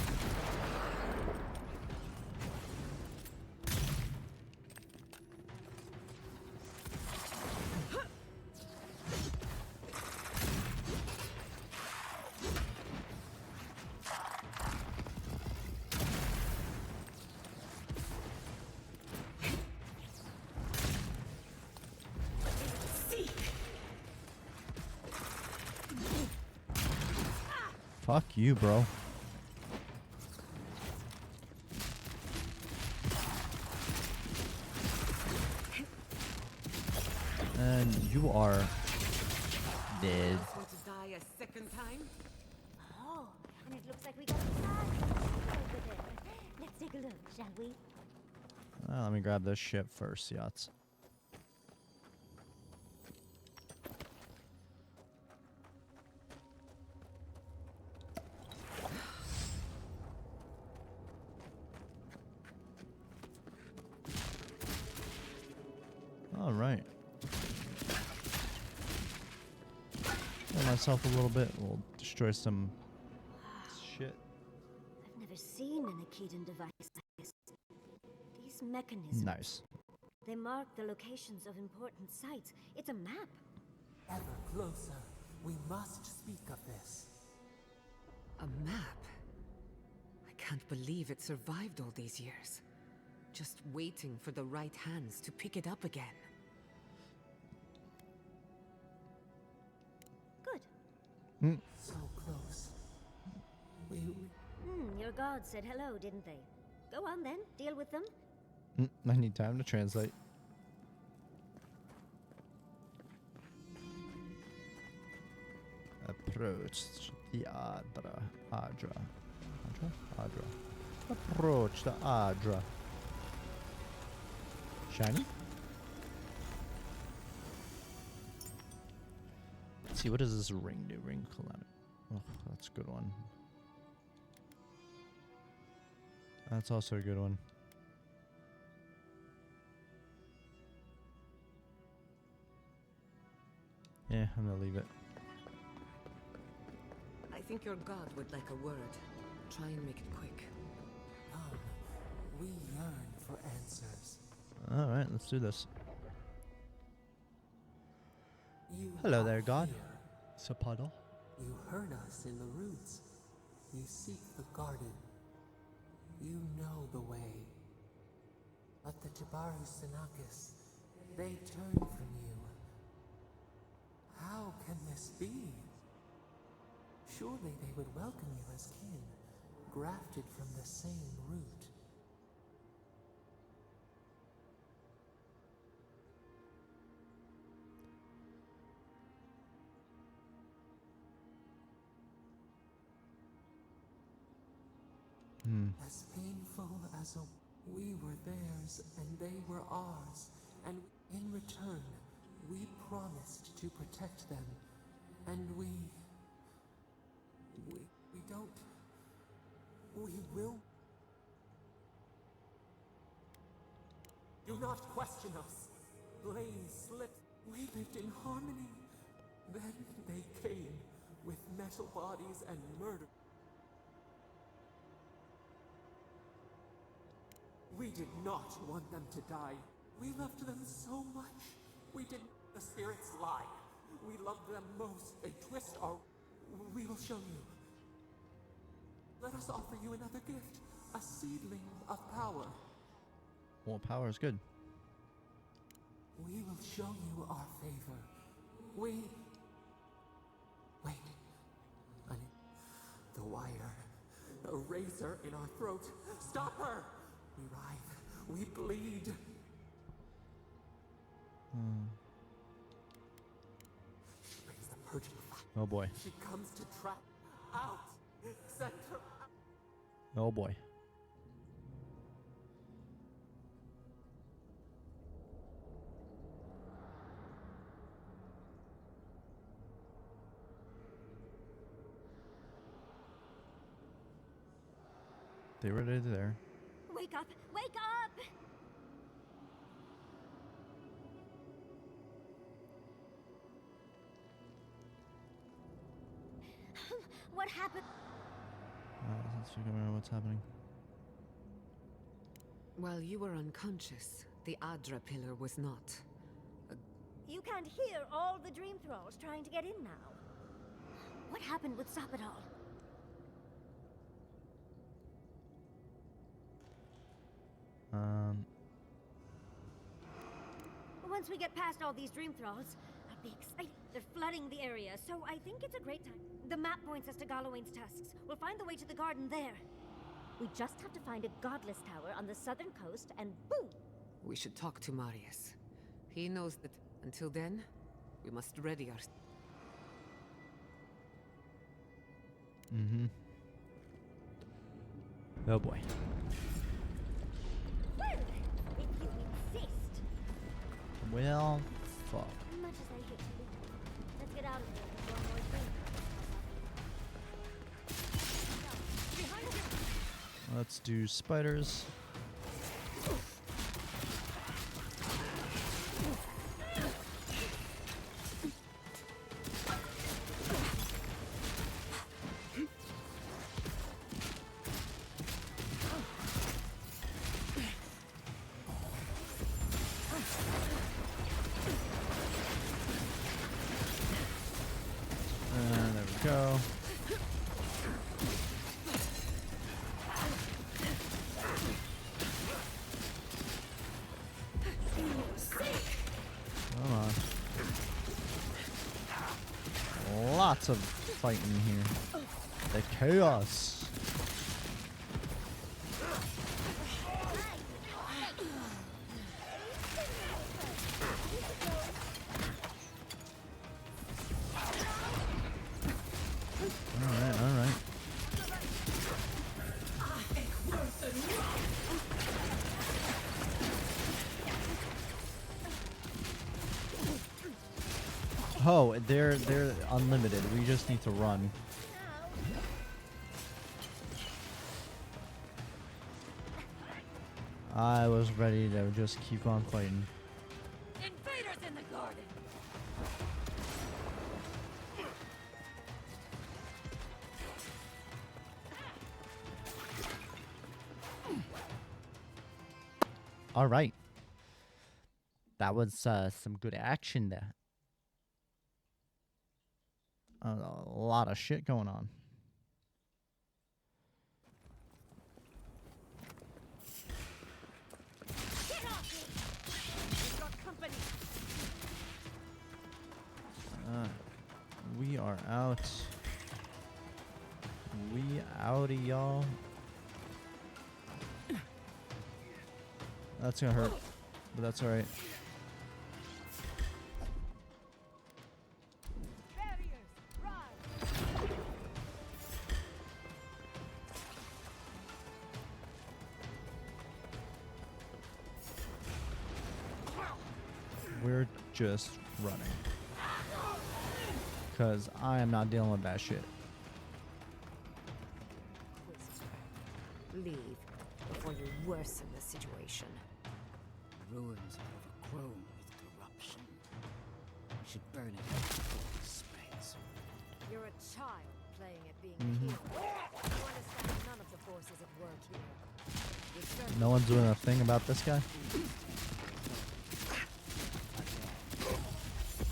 Fuck you, bro. And you are dead. Want to die a second time? Oh, and it looks like we got a side over there. Let's take a look, shall we? Let me grab this ship first, yachts. All right. Heal myself a little bit. We'll destroy some shit. I've never seen an Akedan device like this. These mechanisms. Nice. They mark the locations of important sites. It's a map. Ever closer. We must speak of this. A map? I can't believe it survived all these years. Just waiting for the right hands to pick it up again. Good. So close. We Your gods said hello, didn't they? Go on then, deal with them. I need time to translate. Approach the Adra. Adra. Approach the Adra. Shiny? see, what does this ring do? Ring calamity. Oh, that's a good one. That's also a good one. Yeah, I'm gonna leave it. I think your god would like a word. Try and make it quick. Come, we yearn for answers. Alright, let's do this. You Hello are there, God. here. Sapada. You heard us in the roots. You seek the garden. You know the way. But the Jabaru Sinakis, they turn from you. How can this be? Surely they would welcome you as kin, grafted from the same root. As painful as we were theirs and they were ours, and in return, we promised to protect them, and we don't. We will. Do not question us. Blame slipped. We lived in harmony. Then they came with metal bodies and murder. We did not want them to die. We loved them so much. We didn't. The spirits lie. We loved them most. They twist our. We will show you. Let us offer you another gift. A seedling of power. Well, power is good. We will show you our favor. Wait. The wire. A razor in our throat. Stop her! We writhe. We bleed. She brings the purging fire. Oh boy. She comes to trap. Out. Send her out. Oh boy. They were there. Wake up! Wake up! What happened? Let's figure out what's happening. While you were unconscious, the Adra pillar was not. You can't hear all the dream thralls trying to get in now. What happened with Sapadal? Once we get past all these dream thralls, I'll be excited. They're flooding the area, so I think it's a great time. The map points us to Galawain's tusks. We'll find the way to the garden there. We just have to find a godless tower on the southern coast, and boom! We should talk to Marius. He knows that until then, we must ready our... Oh boy. Well, if you insist. Well, fuck. Much as I hate to leave, let's get out of here before more dream. Behind you! Let's do spiders. There we go. Come on. Lots of fighting here. The chaos. Alright, alright. Oh, they're unlimited. We just need to run. I was ready to just keep on fighting. Invaders in the garden! All right. That was some good action there. A lot of shit going on. Get off me! We've got company! We are out. We outie, y'all. That's gonna hurt, but that's all right. We're just running. Because I am not dealing with that shit. Leave before you worsen the situation. Ruins are overgrown with corruption. We should burn it out before it spreads. You're a child playing at being a hero. You understand none of the forces at work here. No one's doing a thing about this guy?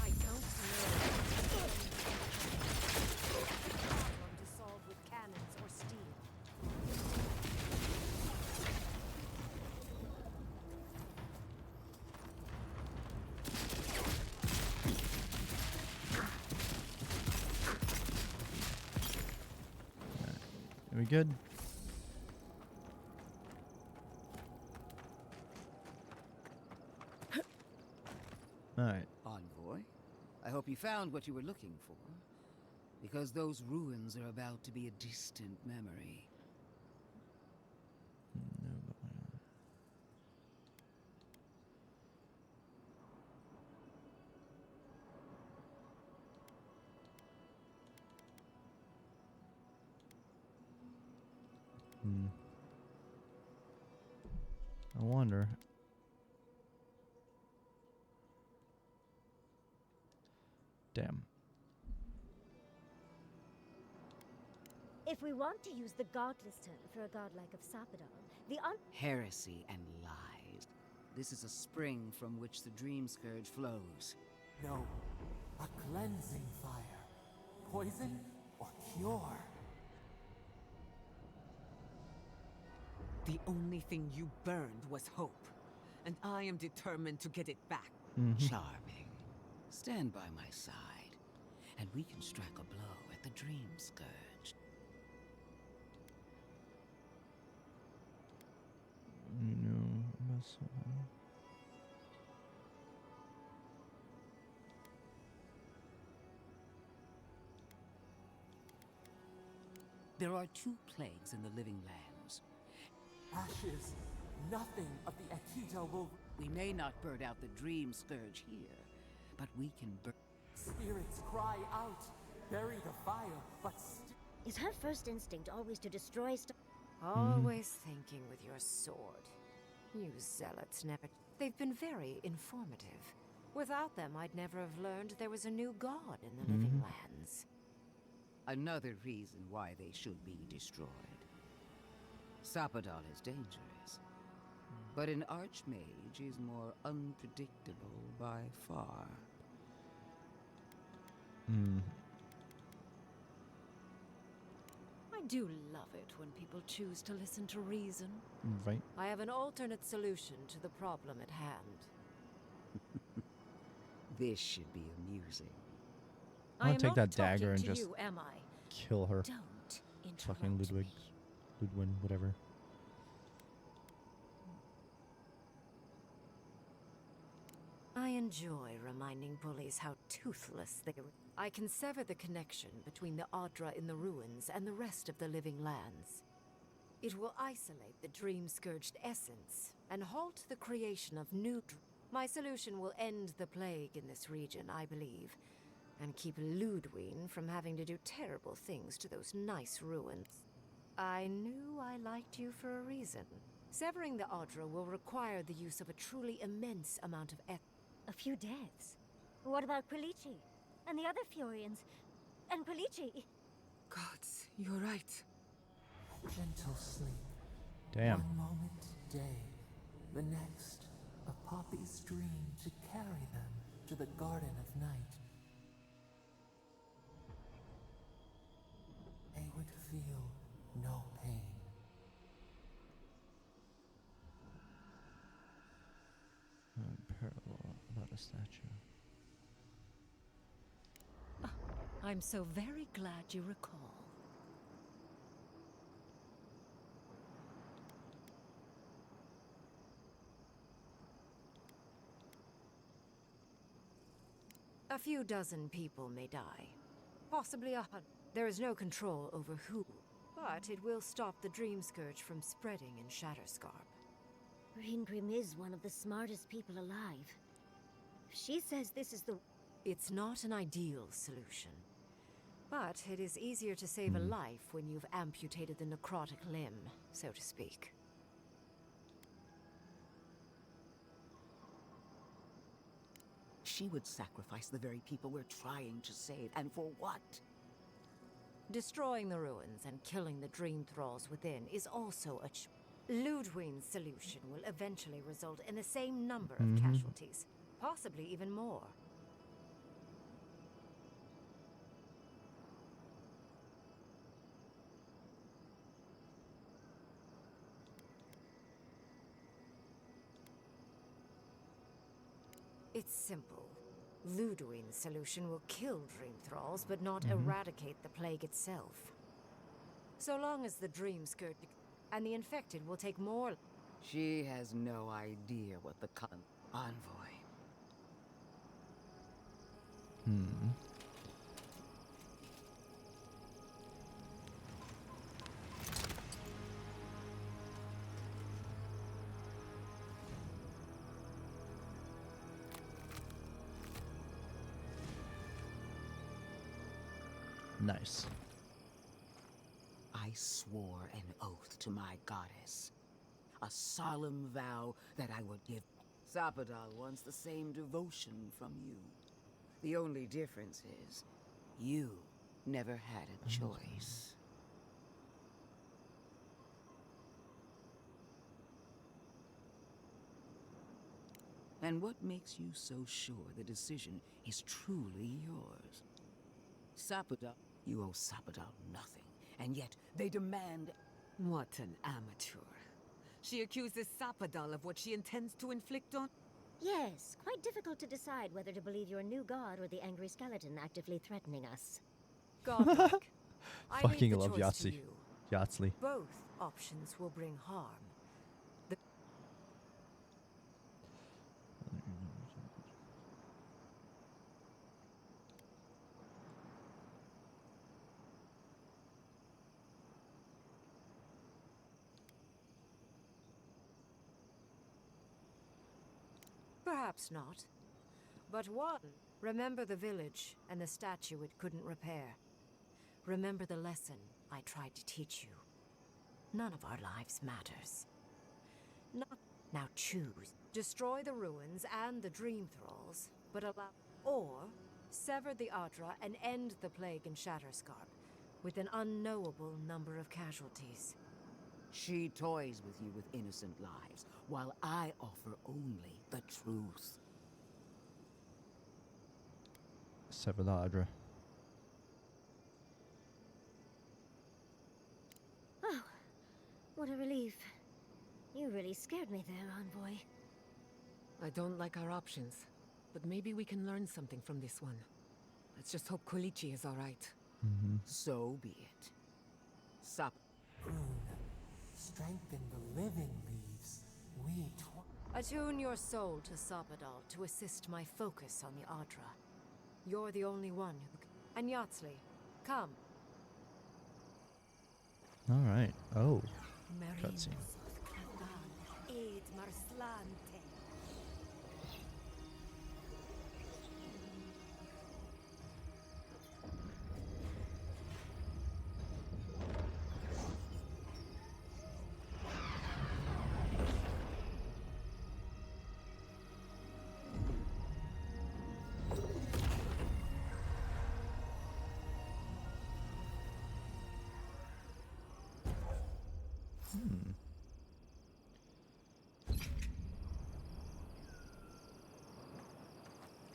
I don't know. Problem to solve with cannons or steel. Are we good? Alright. Envoy, I hope you found what you were looking for. Because those ruins are about to be a distant memory. I wonder. Damn. If we want to use the godless term for a godlike of Sapadon, the Heresy and lies. This is a spring from which the Dream Scourge flows. No, a cleansing fire. Poison or cure. The only thing you burned was hope, and I am determined to get it back. Charming. Stand by my side, and we can strike a blow at the Dream Scourge. There are two plagues in the Living Lands. Ashes. Nothing of the Akita will... We may not burn out the Dream Scourge here, but we can burn... Spirits cry out. Bury the fire, but still... Is her first instinct always to destroy stuff? Always thinking with your sword. You zealots never... They've been very informative. Without them, I'd never have learned there was a new god in the Living Lands. Another reason why they should be destroyed. Sapadon is dangerous, but an Archmage is more unpredictable by far. I do love it when people choose to listen to reason. Right. I have an alternate solution to the problem at hand. This should be amusing. I'm gonna take that talking dagger and to just you, am I? kill her. Don't interrupt Fucking Ludwig. me. Ludwig, whatever. I enjoy reminding bullies how toothless they are. I can sever the connection between the Adra in the ruins and the rest of the Living Lands. It will isolate the dream-scourged essence and halt the creation of new... My solution will end the plague in this region, I believe. and keep Ludwig from having to do terrible things to those nice ruins. I knew I liked you for a reason. Severing the Audra will require the use of a truly immense amount of A few deaths. What about Quilici? And the other Furians? And Quilici? Gods, you're right. Gentle sleep. Damn. One moment day, the next a poppy's dream to carry them to the Garden of Night. They would feel no pain. Parallel about a statue. I'm so very glad you recall. A few dozen people may die. Possibly 100. There is no control over who, but it will stop the Dream Scourge from spreading in Shatterscarp. Reingrim is one of the smartest people alive. She says this is the... It's not an ideal solution, but it is easier to save a life when you've amputated the necrotic limb, so to speak. She would sacrifice the very people we're trying to save, and for what? Destroying the ruins and killing the dream thralls within is also a Ludwig's solution will eventually result in the same number of casualties, possibly even more. It's simple. Ludwig's solution will kill dream thralls, but not eradicate the plague itself. So long as the dream scourge and the infected will take more... She has no idea what the envoy. Nice. I swore an oath to my goddess. A solemn vow that I would give. Sapadal wants the same devotion from you. The only difference is, you never had a choice. And what makes you so sure the decision is truly yours? Sapadal, you owe Sapadal nothing, and yet they demand... What an amateur. She accuses Sapadal of what she intends to inflict on... Yes, quite difficult to decide whether to believe your new god or the angry skeleton actively threatening us. Godlike. I leave Fucking the love choice to Yahtzee. you. Yahtzee. Both options will bring harm. Perhaps not. But one, remember the village and the statue it couldn't repair. Remember the lesson I tried to teach you. None of our lives matters. Now choose. Destroy the ruins and the dream thralls, but allow... Or sever the Audra and end the plague in Shatterscarp, with an unknowable number of casualties. She toys with you with innocent lives, while I offer only the truth. Sever the Audra. Oh, what a relief. You really scared me there, Envoy. I don't like our options, but maybe we can learn something from this one. Let's just hope Quilici is all right. So be it. Rune, strengthen the living leaves. Attune your soul to Sapadal to assist my focus on the Audra. You're the only one who can... And Yahtzee, come. Alright. Oh. Cutscene.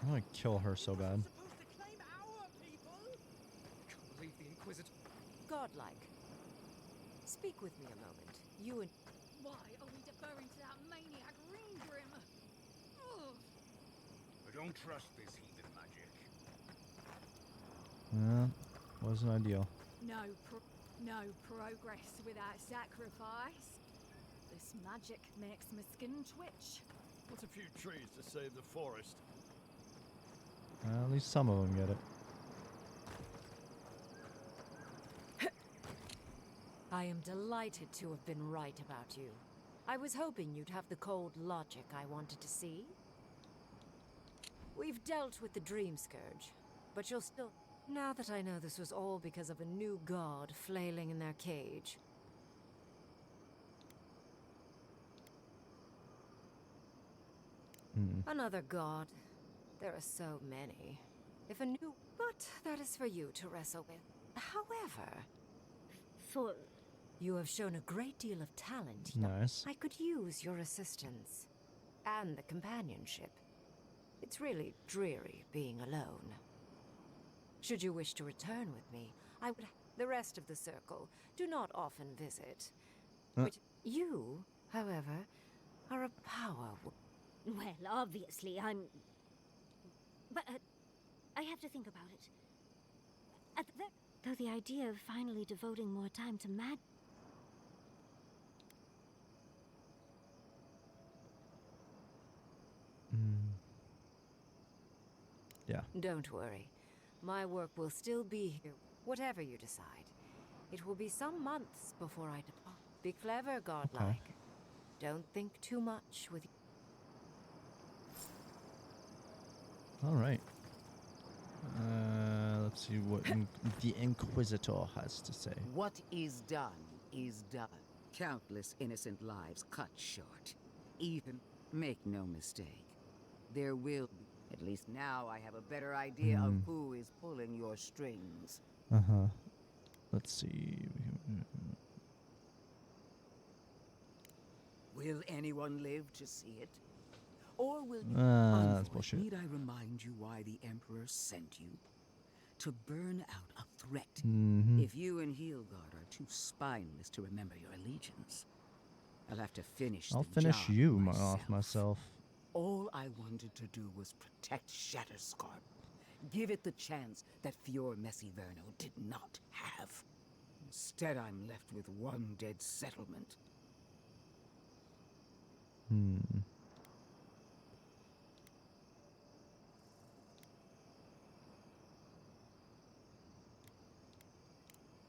I want to kill her so bad. Godlike. Speak with me a moment. You and... Why are we deferring to that maniac Ringgrim? Ugh. I don't trust this heathen magic. Wasn't ideal. No progress without sacrifice. This magic makes my skin twitch. What's a few trees to save the forest? At least some of them get it. I am delighted to have been right about you. I was hoping you'd have the cold logic I wanted to see. We've dealt with the Dream Scourge, but you'll still... Now that I know this was all because of a new god flailing in their cage. Another god. There are so many. If a new... But that is for you to wrestle with. However... For... You have shown a great deal of talent. Nice. I could use your assistance. And the companionship. It's really dreary being alone. Should you wish to return with me, I would... The rest of the circle do not often visit. Which you, however, are a power... Well, obviously, I'm... But, I have to think about it. Though the idea of finally devoting more time to mag... Yeah. Don't worry. My work will still be here, whatever you decide. It will be some months before I depart. Be clever, godlike. Okay. Don't think too much with... All right. Let's see what the Inquisitor has to say. What is done is done. Countless innocent lives cut short. Even, make no mistake, there will be. At least now I have a better idea of who is pulling your strings. Let's see. Will anyone live to see it? Or will you... That's bullshit. Need I remind you why the Emperor sent you? To burn out a threat. If you and Heelgard are too spineless to remember your allegiance, I'll have to finish I'll the finish job you myself. off myself. All I wanted to do was protect Shatterscarp. Give it the chance that Fior Messiverno did not have. Instead, I'm left with one dead settlement.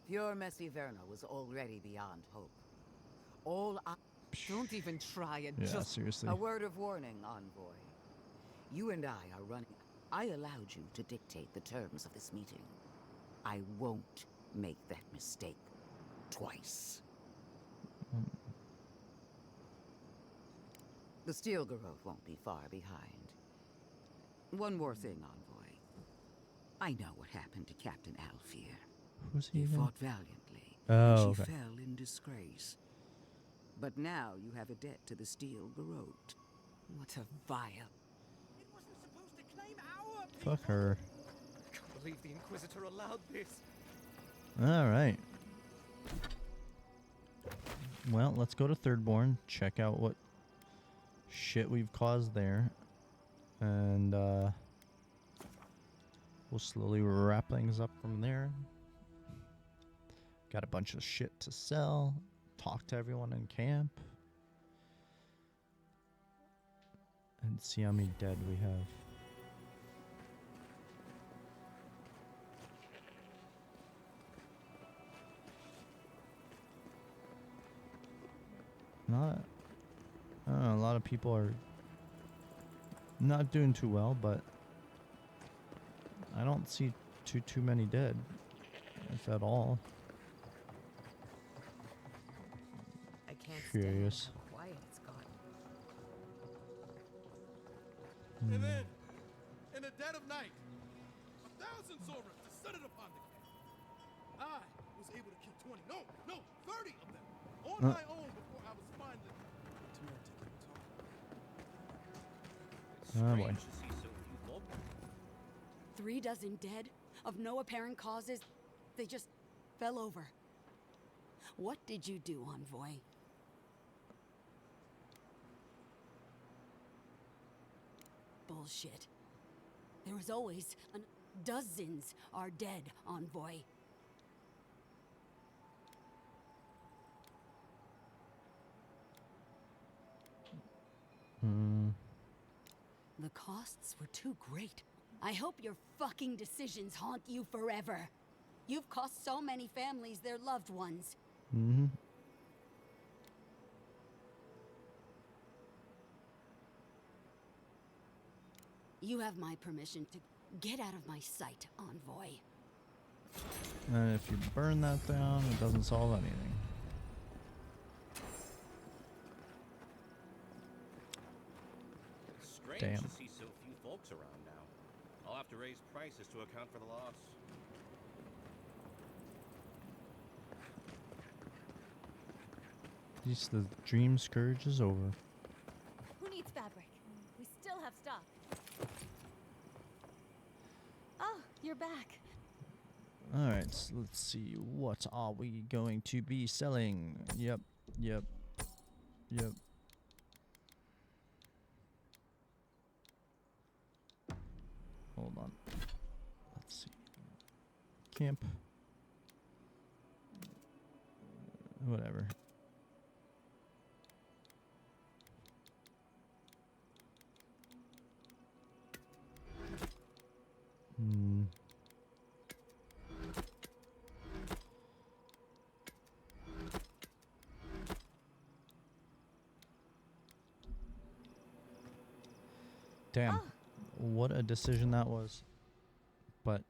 Fior Messiverno was already beyond hope. All I... Don't even try and just... seriously. A word of warning, envoy. You and I are running... I allowed you to dictate the terms of this meeting. I won't make that mistake twice. The Steel Garrote won't be far behind. One more thing, envoy. I know what happened to Captain Alfear. Who's he? He again? fought valiantly. Oh, She okay. fell in disgrace. But now you have a debt to the Steel Garrote. What a vile... It wasn't supposed to claim our people. Fuck her. I can't believe the Inquisitor allowed this. All right. Well, let's go to Thirdborn, check out what shit we've caused there, and we'll slowly wrap things up from there. Got a bunch of shit to sell, talk to everyone in camp, and see how many dead we have. Not, I don't know, a lot of people are not doing too well, but I don't see too many dead, if at all. I can't Curious. stand how quiet it's gotten. And then, in the dead of night, 1,000 Zorras descended upon the camp. I was able to kill 20, no, 30 of them. on my own before I was finally. Oh boy. Strange to see so few folk. 3 dozen dead, of no apparent causes. They just fell over. What did you do, Envoy? Bullshit. There was always dozens are dead, Envoy. The costs were too great. I hope your fucking decisions haunt you forever. You've cost so many families their loved ones. Mm-hmm. You have my permission to get out of my sight, Envoy. And if you burn that down, it doesn't solve anything. Strange Damn. to see so few folks around now. I'll have to raise prices to account for the loss. At least the dream scourge is over. Who needs fabric? We still have stock. Oh, you're back. Alright, so let's see. What are we going to be selling? Yep. Hold on. Let's see. Camp. Whatever. Damn. What a decision that was. But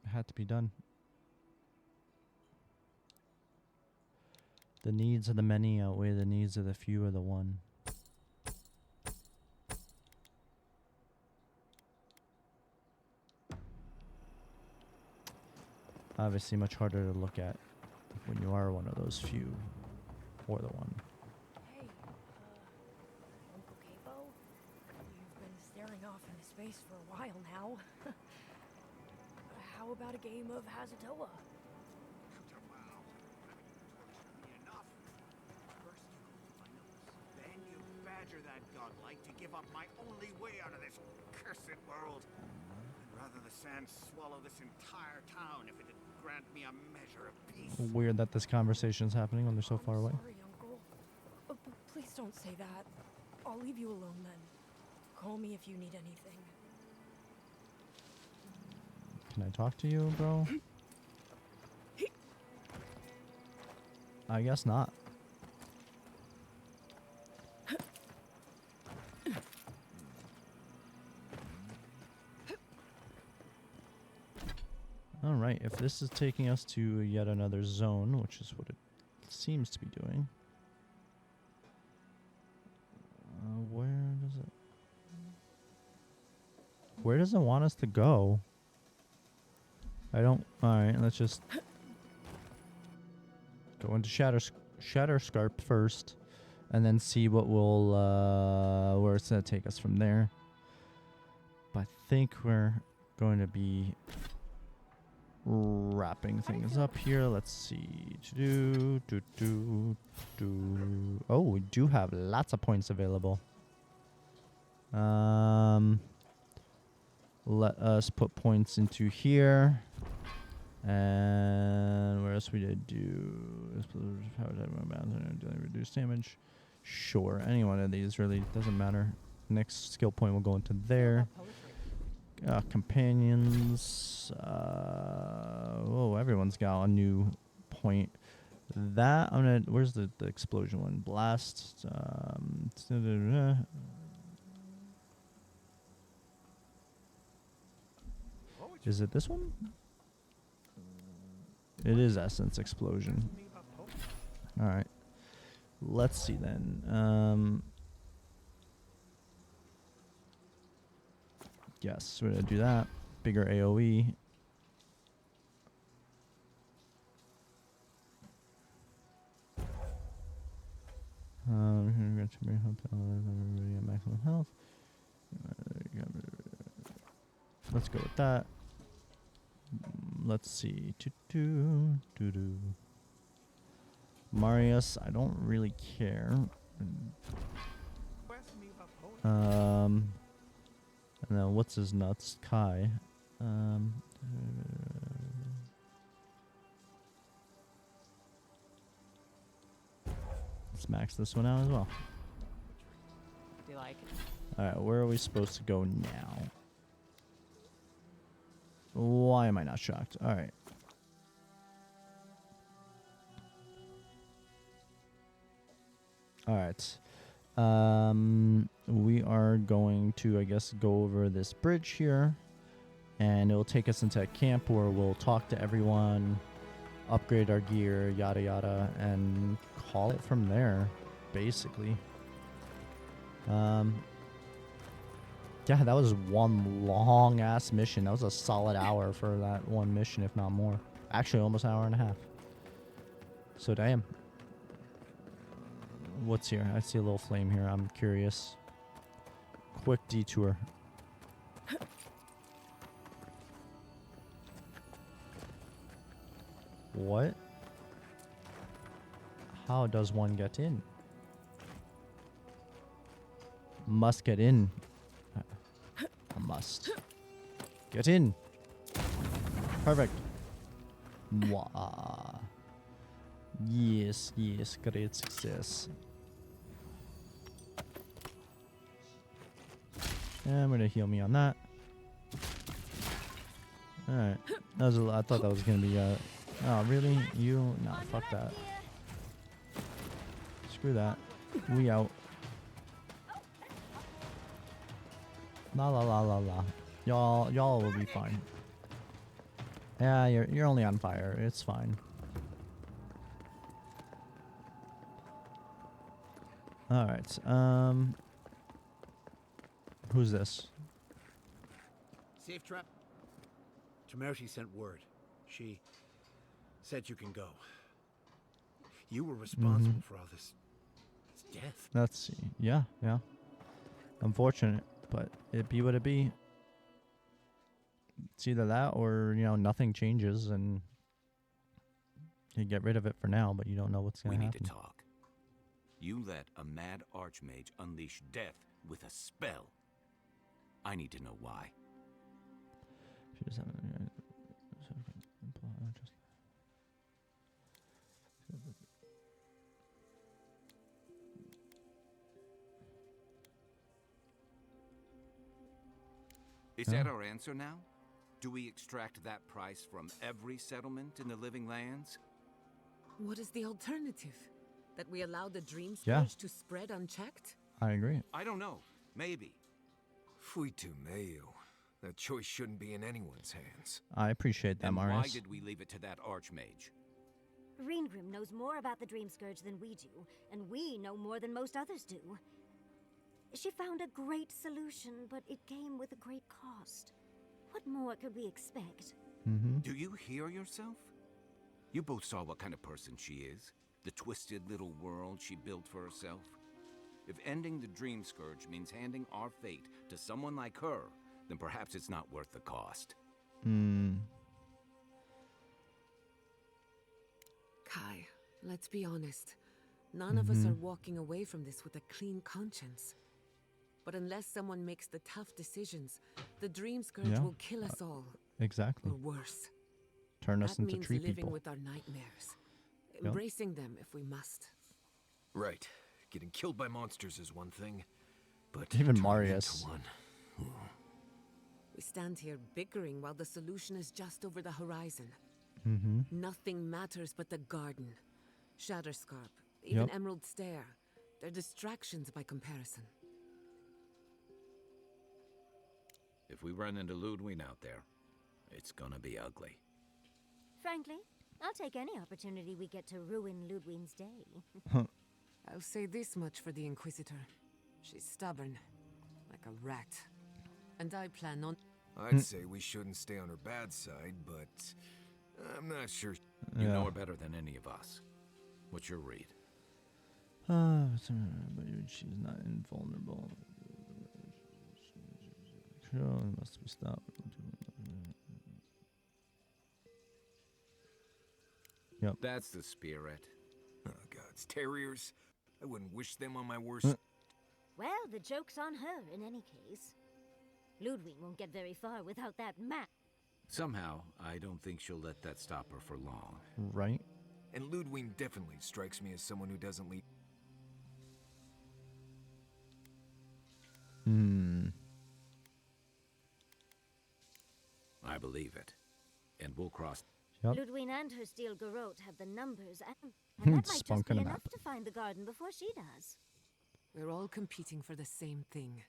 it had to be done. The needs of the many outweigh the needs of the few or the one. Obviously much harder to look at when you are one of those few or the one. Hey, Uncle Cavo? You've been staring off into space for a while now. How about a game of Hazatoa? Then you badger that godlike to give up my only way out of this cursed world. I'd rather the sand swallow this entire town if it didn't grant me a measure of peace. Weird that this conversation is happening when they're so far away. Sorry, Uncle. Please don't say that. I'll leave you alone then. Call me if you need anything. Can I talk to you, bro? I guess not. Alright, if this is taking us to yet another zone, which is what it seems to be doing. Where does it want us to go? I don't... Alright, let's just go into Shatterscarp first, and then see what will, where it's going to take us from there. But I think we're going to be wrapping things up here. Let's see. Oh, we do have lots of points available. Let us put points into here. And where else we did do? Reduce damage. Sure, any one of these really doesn't matter. Next skill point will go into there. Companions. Oh, everyone's got a new point. That I'm gonna. Where's the explosion one? Blast. Is it this one? It is Essence Explosion. Alright. Let's see then. Yes, we're going to do that. Bigger AoE. to bring everybody at maximum health. Let's go with that. Let's see. Marius, I don't really care. And then what's his nuts? Kai. Let's max this one out as well. Do you like it? Alright, where are we supposed to go now? Why am I not shocked? Alright. Alright. We are going to, I guess, go over this bridge here. And it'll take us into a camp where we'll talk to everyone, upgrade our gear, yada yada, and call it from there, basically. Yeah, that was one long ass mission. That was a solid hour for that one mission, if not more. Actually, almost an hour and a half. So damn. What's here? I see a little flame here. I'm curious. Quick detour. What? How does one get in? Must get in. I must. Get in. Perfect. Mwah. Yes, yes, great success. And I'm gonna heal me on that. Alright. That was I thought that was gonna be oh really? You no, fuck that. Screw that. We out. La la la la la. Y'all will be fine. Yeah, you're only on fire. It's fine. All right. Who's this? Safe trap. Temerity sent word. She said you can go. You were responsible for all this death. Let's see. Yeah. Unfortunate, but it be what it be. It's either that or, you know, nothing changes and you get rid of it for now, but you don't know what's going to happen. We need to talk. You let a mad archmage unleash death with a spell. I need to know why. Is that our answer now? Do we extract that price from every settlement in the living lands? What is the alternative? That we allow the dream scourge to spread unchecked? I agree. I don't know. Maybe. Fuitu meio. That choice shouldn't be in anyone's hands. I appreciate that, Then Marius. why did we leave it to that archmage? Reengrim knows more about the Dream Scourge than we do, and we know more than most others do. She found a great solution, but it came with a great cost. What more could we expect? Do you hear yourself? You both saw what kind of person she is. The twisted little world she built for herself. If ending the Dream Scourge means handing our fate to someone like her, then perhaps it's not worth the cost. Kai, let's be honest. None of us are walking away from this with a clean conscience. But unless someone makes the tough decisions, the Dream Scourge will kill us all. Exactly. Or worse. Turn us into means tree living people. with our nightmares. Embracing them if we must. Right. Getting killed by monsters is one thing, but even turning Marius. into one. We stand here bickering while the solution is just over the horizon. Nothing matters but the garden. Shatterscarp, even Emerald Stair. They're distractions by comparison. If we run into Ludwig out there, it's gonna be ugly. Frankly, I'll take any opportunity we get to ruin Ludwig's day. I'll say this much for the Inquisitor. She's stubborn, like a rat. And I plan on... I'd say we shouldn't stay on her bad side, but I'm not sure. You know her better than any of us. What's your read? But she's not invulnerable. Must be stopped. Yep. That's the spirit. Oh, God's terriers. I wouldn't wish them on my worst. Well, the joke's on her in any case. Ludwig won't get very far without that map. Somehow, I don't think she'll let that stop her for long. Right. And Ludwig definitely strikes me as someone who doesn't leave. I believe it. And we'll cross. Yep. Ludwig and her steel garrote have the numbers, and that might just be enough to find the garden before she does. We're all competing for the same thing.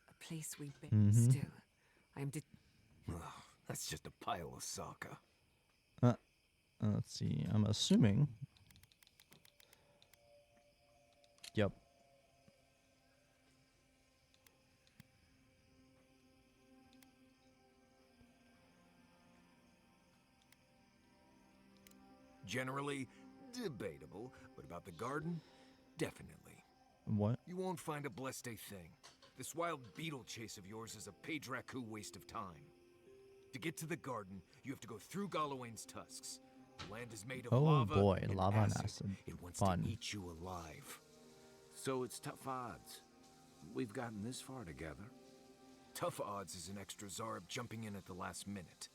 A place we've been still. I'm That's just a pile of Sokka. Let's see. I'm assuming. Yep. Generally, debatable, but about the garden, definitely. What? You won't find a blessed a thing. This wild beetle chase of yours is a Padraku waste of time. To get to the garden, you have to go through Galawain's tusks. The land is made of lava. Oh boy, and lava and acid. acid. It wants Fun. to eat you alive. So it's tough odds. We've gotten this far together. Tough odds is an extra Zarb jumping in at the last minute.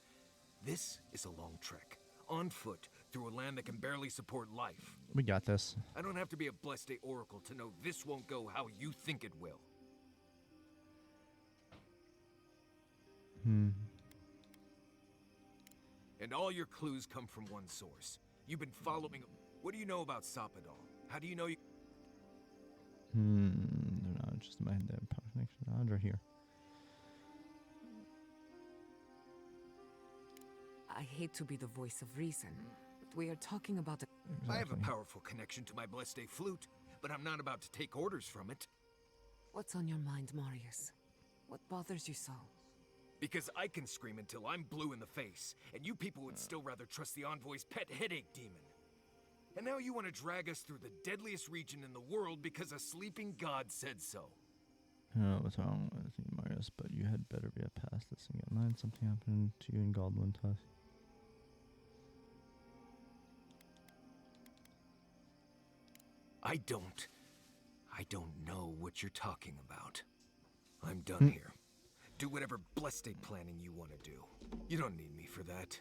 This is a long trek, on foot, through a land that can barely support life. We got this. I don't have to be a blessed a oracle to know this won't go how you think it will. And all your clues come from one source. You've been following. What do you know about Sapadal? How do you know you? They're not just my power connection. Under here. I hate to be the voice of reason, but we are talking about a... Exactly. I have a powerful connection to my blessed a flute, but I'm not about to take orders from it. What's on your mind, Marius? What bothers you so? Because I can scream until I'm blue in the face, and you people would still rather trust the Envoy's pet headache demon. And now you want to drag us through the deadliest region in the world because a sleeping god said so. Oh, what's wrong with you, Marius? But you had better be past this and get mine. Something happened to you in Goblin Tusk. I don't know what you're talking about. I'm done here. Do whatever blessed planning you want to do. You don't need me for that.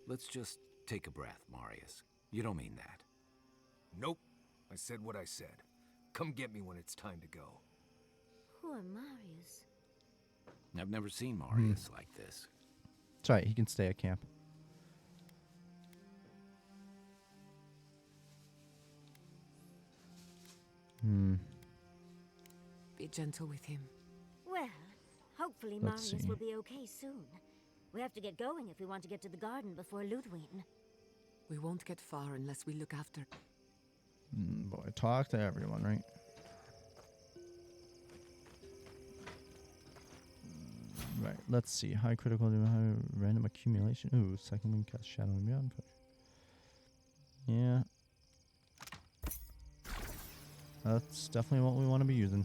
Let's just take a breath, Marius. You don't mean that. Nope. I said what I said. Come get me when it's time to go. Poor Marius. I've never seen Marius like this. That's right. He can stay at camp. Be gentle with him. Well, hopefully Let's Marius see. will be okay soon. We have to get going if we want to get to the garden before Ludwig. We won't get far unless we look after... Boy, talk to everyone, right? Right, let's see. High critical damage, random accumulation. Ooh, second wind cast shadow and beyond. Yeah. That's definitely what we want to be using.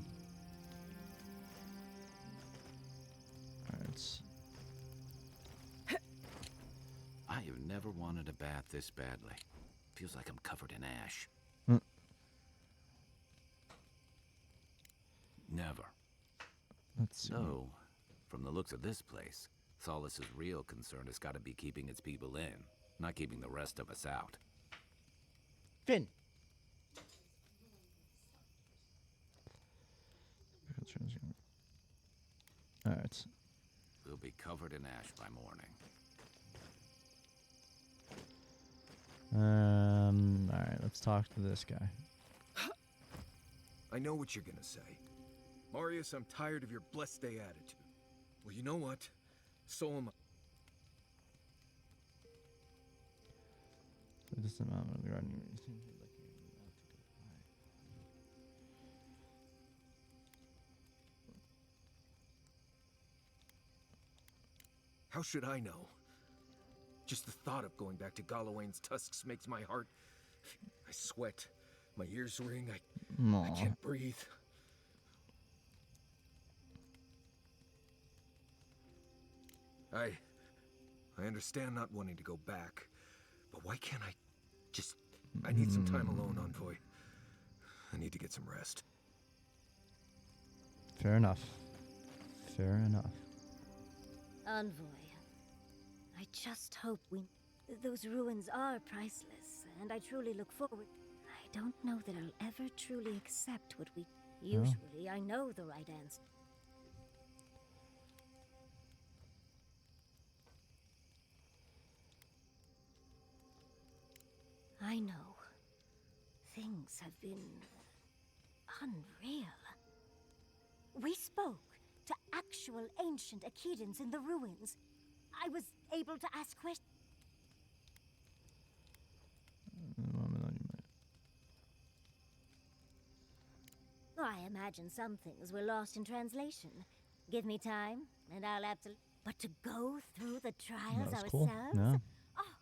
Alright. I have never wanted a bath this badly. Feels like I'm covered in ash. Never. Let's see. So, from the looks of this place, Solace's real concern has got to be keeping its people in, not keeping the rest of us out. Finn! Alright. We'll be covered in ash by morning. Alright, let's talk to this guy. I know what you're gonna say. Marius, I'm tired of your blessed day attitude. Well, you know what? So am I. This amount of the garden. How should I know? Just the thought of going back to Galawain's tusks makes my heart... I sweat. My ears ring. I Aw. can't breathe. I understand not wanting to go back, but why can't I just... I need some time alone, Envoy. I need to get some rest. Fair enough. Fair enough. Envoy, I just hope those ruins are priceless, and I truly look forward. I don't know that I'll ever truly accept what we... Usually, I know the right answer. I know. Things have been... unreal. We spoke to actual ancient Akedans in the ruins. I was able to ask questions. I imagine some things were lost in translation. Give me time, and I'll absolutely... But to go through the trials That was ourselves? cool. Yeah. Oh.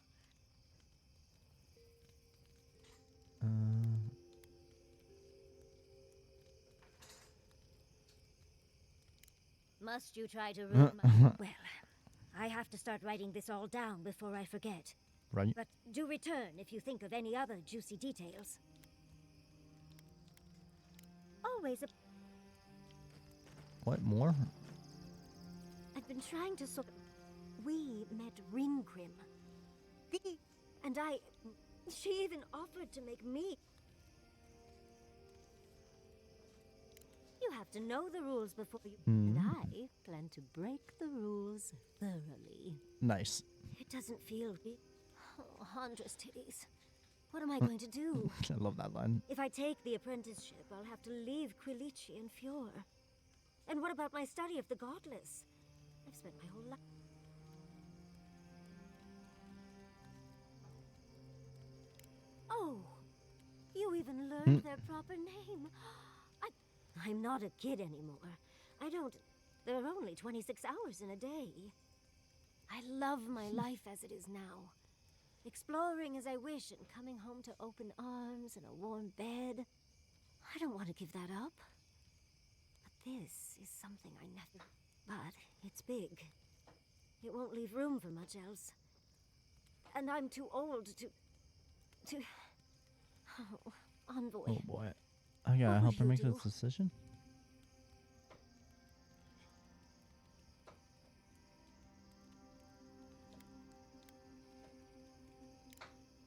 Must you try to ruin my... Well, I have to start writing this all down before I forget. Right. But do return if you think of any other juicy details. Always a... What, more? I've been trying to sort... We met Ringcrim. And I... She even offered to make me... You have to know the rules before you... And I plan to break the rules thoroughly. Nice. It doesn't feel... Oh, Huntress titties. What am I going to do? I love that line. If I take the apprenticeship, I'll have to leave Quilici and Fjord. And what about my study of the Godless? I've spent my whole life... Oh, you even learned their proper name. I'm not a kid anymore. I don't... There are only 26 hours in a day. I love my life as it is now. Exploring as I wish and coming home to open arms and a warm bed. I don't want to give that up. But this is something I never... But it's big. It won't leave room for much else. And I'm too old to... Oh, Envoy. Oh boy. I gotta help her make this decision.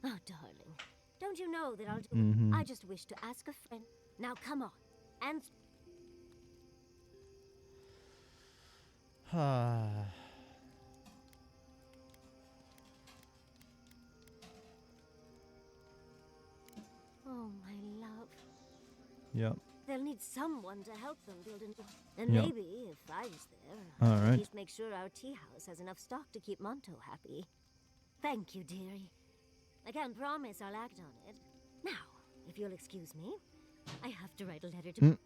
Oh, darling. Don't you know that I'll do... I just wish to ask a friend. Now, come on. And... Oh, my love. Yep. They'll need someone to help them build an... And Yep. maybe, if I was there, All I'd right. at least make sure our tea house has enough stock to keep Monto happy. Thank you, dearie. I can't promise I'll act on it. Now, if you'll excuse me, I have to write a letter to...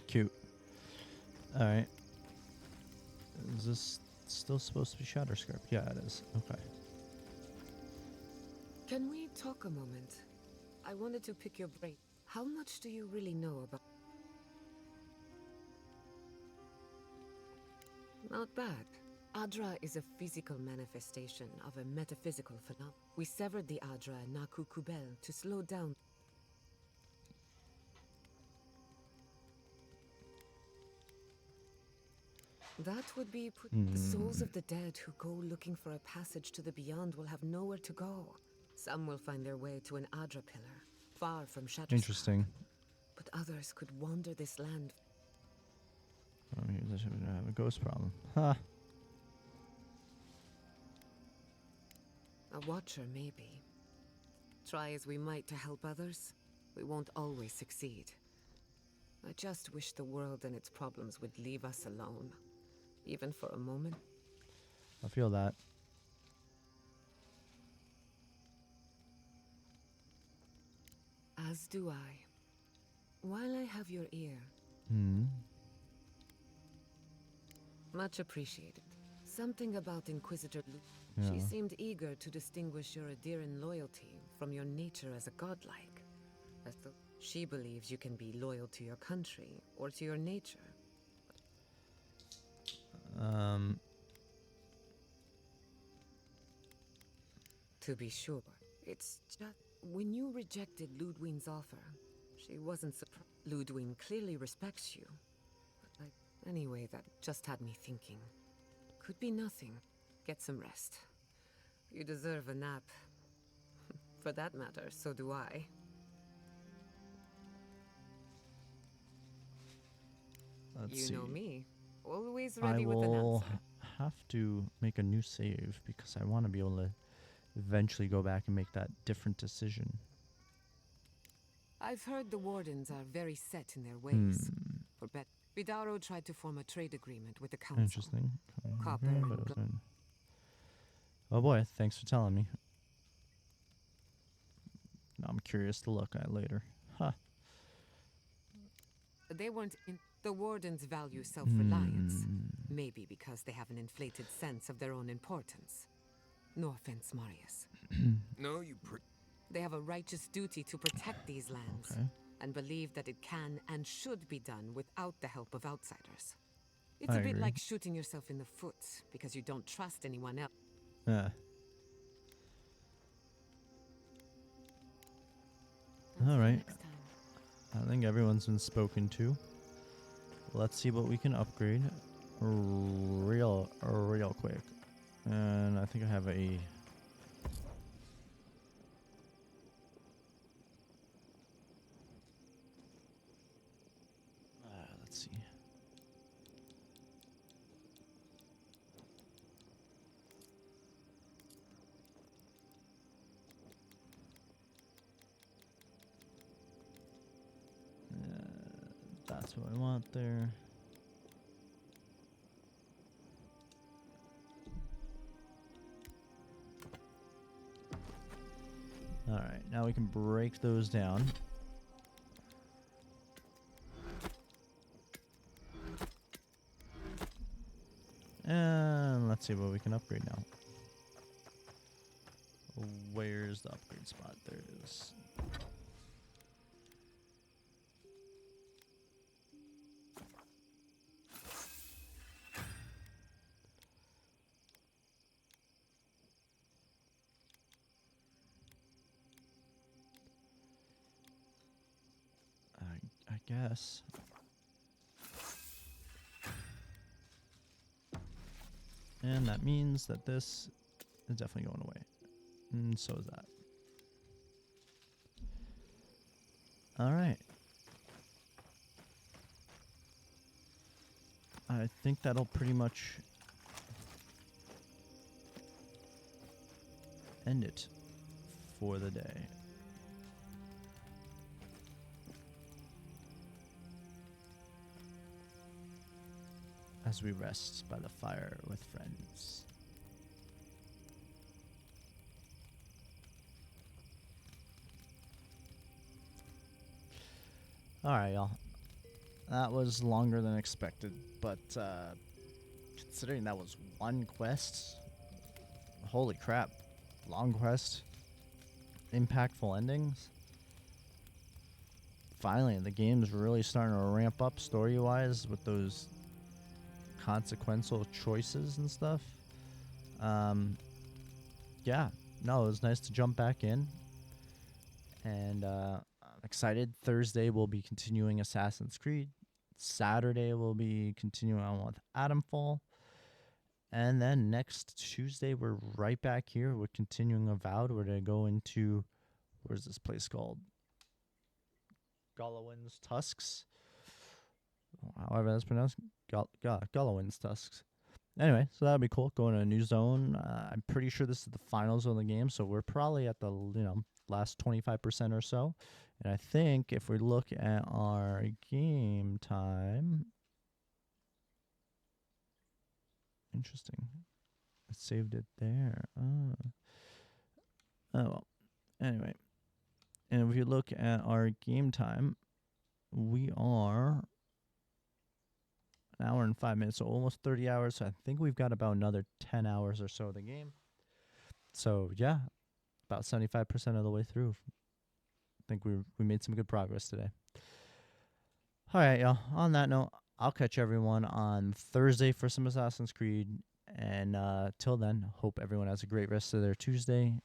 Cute. Alright. Is this still supposed to be Shatterscarp? Yeah, it is. Okay. Can we talk a moment? I wanted to pick your brain. How much do you really know about... Not bad. Adra is a physical manifestation of a metaphysical phenomenon. We severed the Adra and Naku Kubel to slow down. That would be the souls of the dead who go looking for a passage to the beyond will have nowhere to go. Some will find their way to an Adra pillar, far from Shatterscarp. Interesting. But others could wander this land. Oh, I should have a ghost problem. Huh. A watcher, maybe. Try as we might to help others, we won't always succeed. I just wish the world and its problems would leave us alone. Even for a moment. I feel that. As do I. While I have your ear. Much appreciated. Something about Inquisitor Lu. Yeah. She seemed eager to distinguish your Adiran loyalty from your nature as a godlike. She believes you can be loyal to your country or to your nature. To be sure, it's just when you rejected Ludwig's offer, she wasn't surprised. Ludwig clearly respects you. But anyway, that just had me thinking. Could be nothing. Get some rest. You deserve a nap. For that matter, so do I. Let's You know see. me. Always I ready with an will answer. have to make a new save because I want to be able to eventually go back and make that different decision. I've heard the Wardens are very set in their ways. For bet, Vidaro tried to form a trade agreement with the council. Interesting. Copper Okay, and but it was oh boy, thanks for telling me. Now I'm curious to look at later. Huh. They weren't in. The Wardens value self-reliance. Maybe because they have an inflated sense of their own importance. No offense, Marius. No, They have a righteous duty to protect these lands. Okay. And believe that it can and should be done without the help of outsiders. It's I a bit agree. like shooting yourself in the foot because you don't trust anyone else. Yeah. All right. I think everyone's been spoken to. Let's see what we can upgrade real quick. And I think I have a let's see. That's what I want there. All right, now we can break those down. And let's see what we can upgrade now. Where's the upgrade spot? There it is. I guess. And that means that this is definitely going away. And so is that. All right. I think that'll pretty much end it for the day. As we rest by the fire with friends. Alright, y'all. That was longer than expected, but considering that was one quest, holy crap. Long quest. Impactful endings. Finally, the game's really starting to ramp up story-wise with those consequential choices and stuff. Yeah, no, it was nice to jump back in. And I'm excited. Thursday we'll be continuing Assassin's Creed. Saturday we'll be continuing on with Adamfall. And then next Tuesday we're right back here. We're continuing Avowed. We're going to go into, where's this place called? Gullowin's Tusks. However that's pronounced. Gullowin's Tusks. Anyway, so that'll be cool. Going to a new zone. I'm pretty sure this is the final zone of the game, so we're probably at the last 25% or so. And I think if we look at our game time, interesting. I saved it there. Oh well. Anyway, and if you look at our game time, we are an hour and 5 minutes, so almost 30 hours. So I think we've got about another 10 hours or so of the game. So yeah, about 75% of the way through. think we made some good progress today. All right, y'all. On that note, I'll catch everyone on Thursday for some Assassin's Creed. And till then, hope everyone has a great rest of their Tuesday.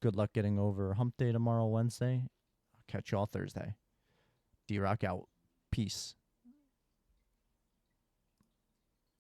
Good luck getting over Hump Day tomorrow, Wednesday. I'll catch you all Thursday. DRock out. Peace.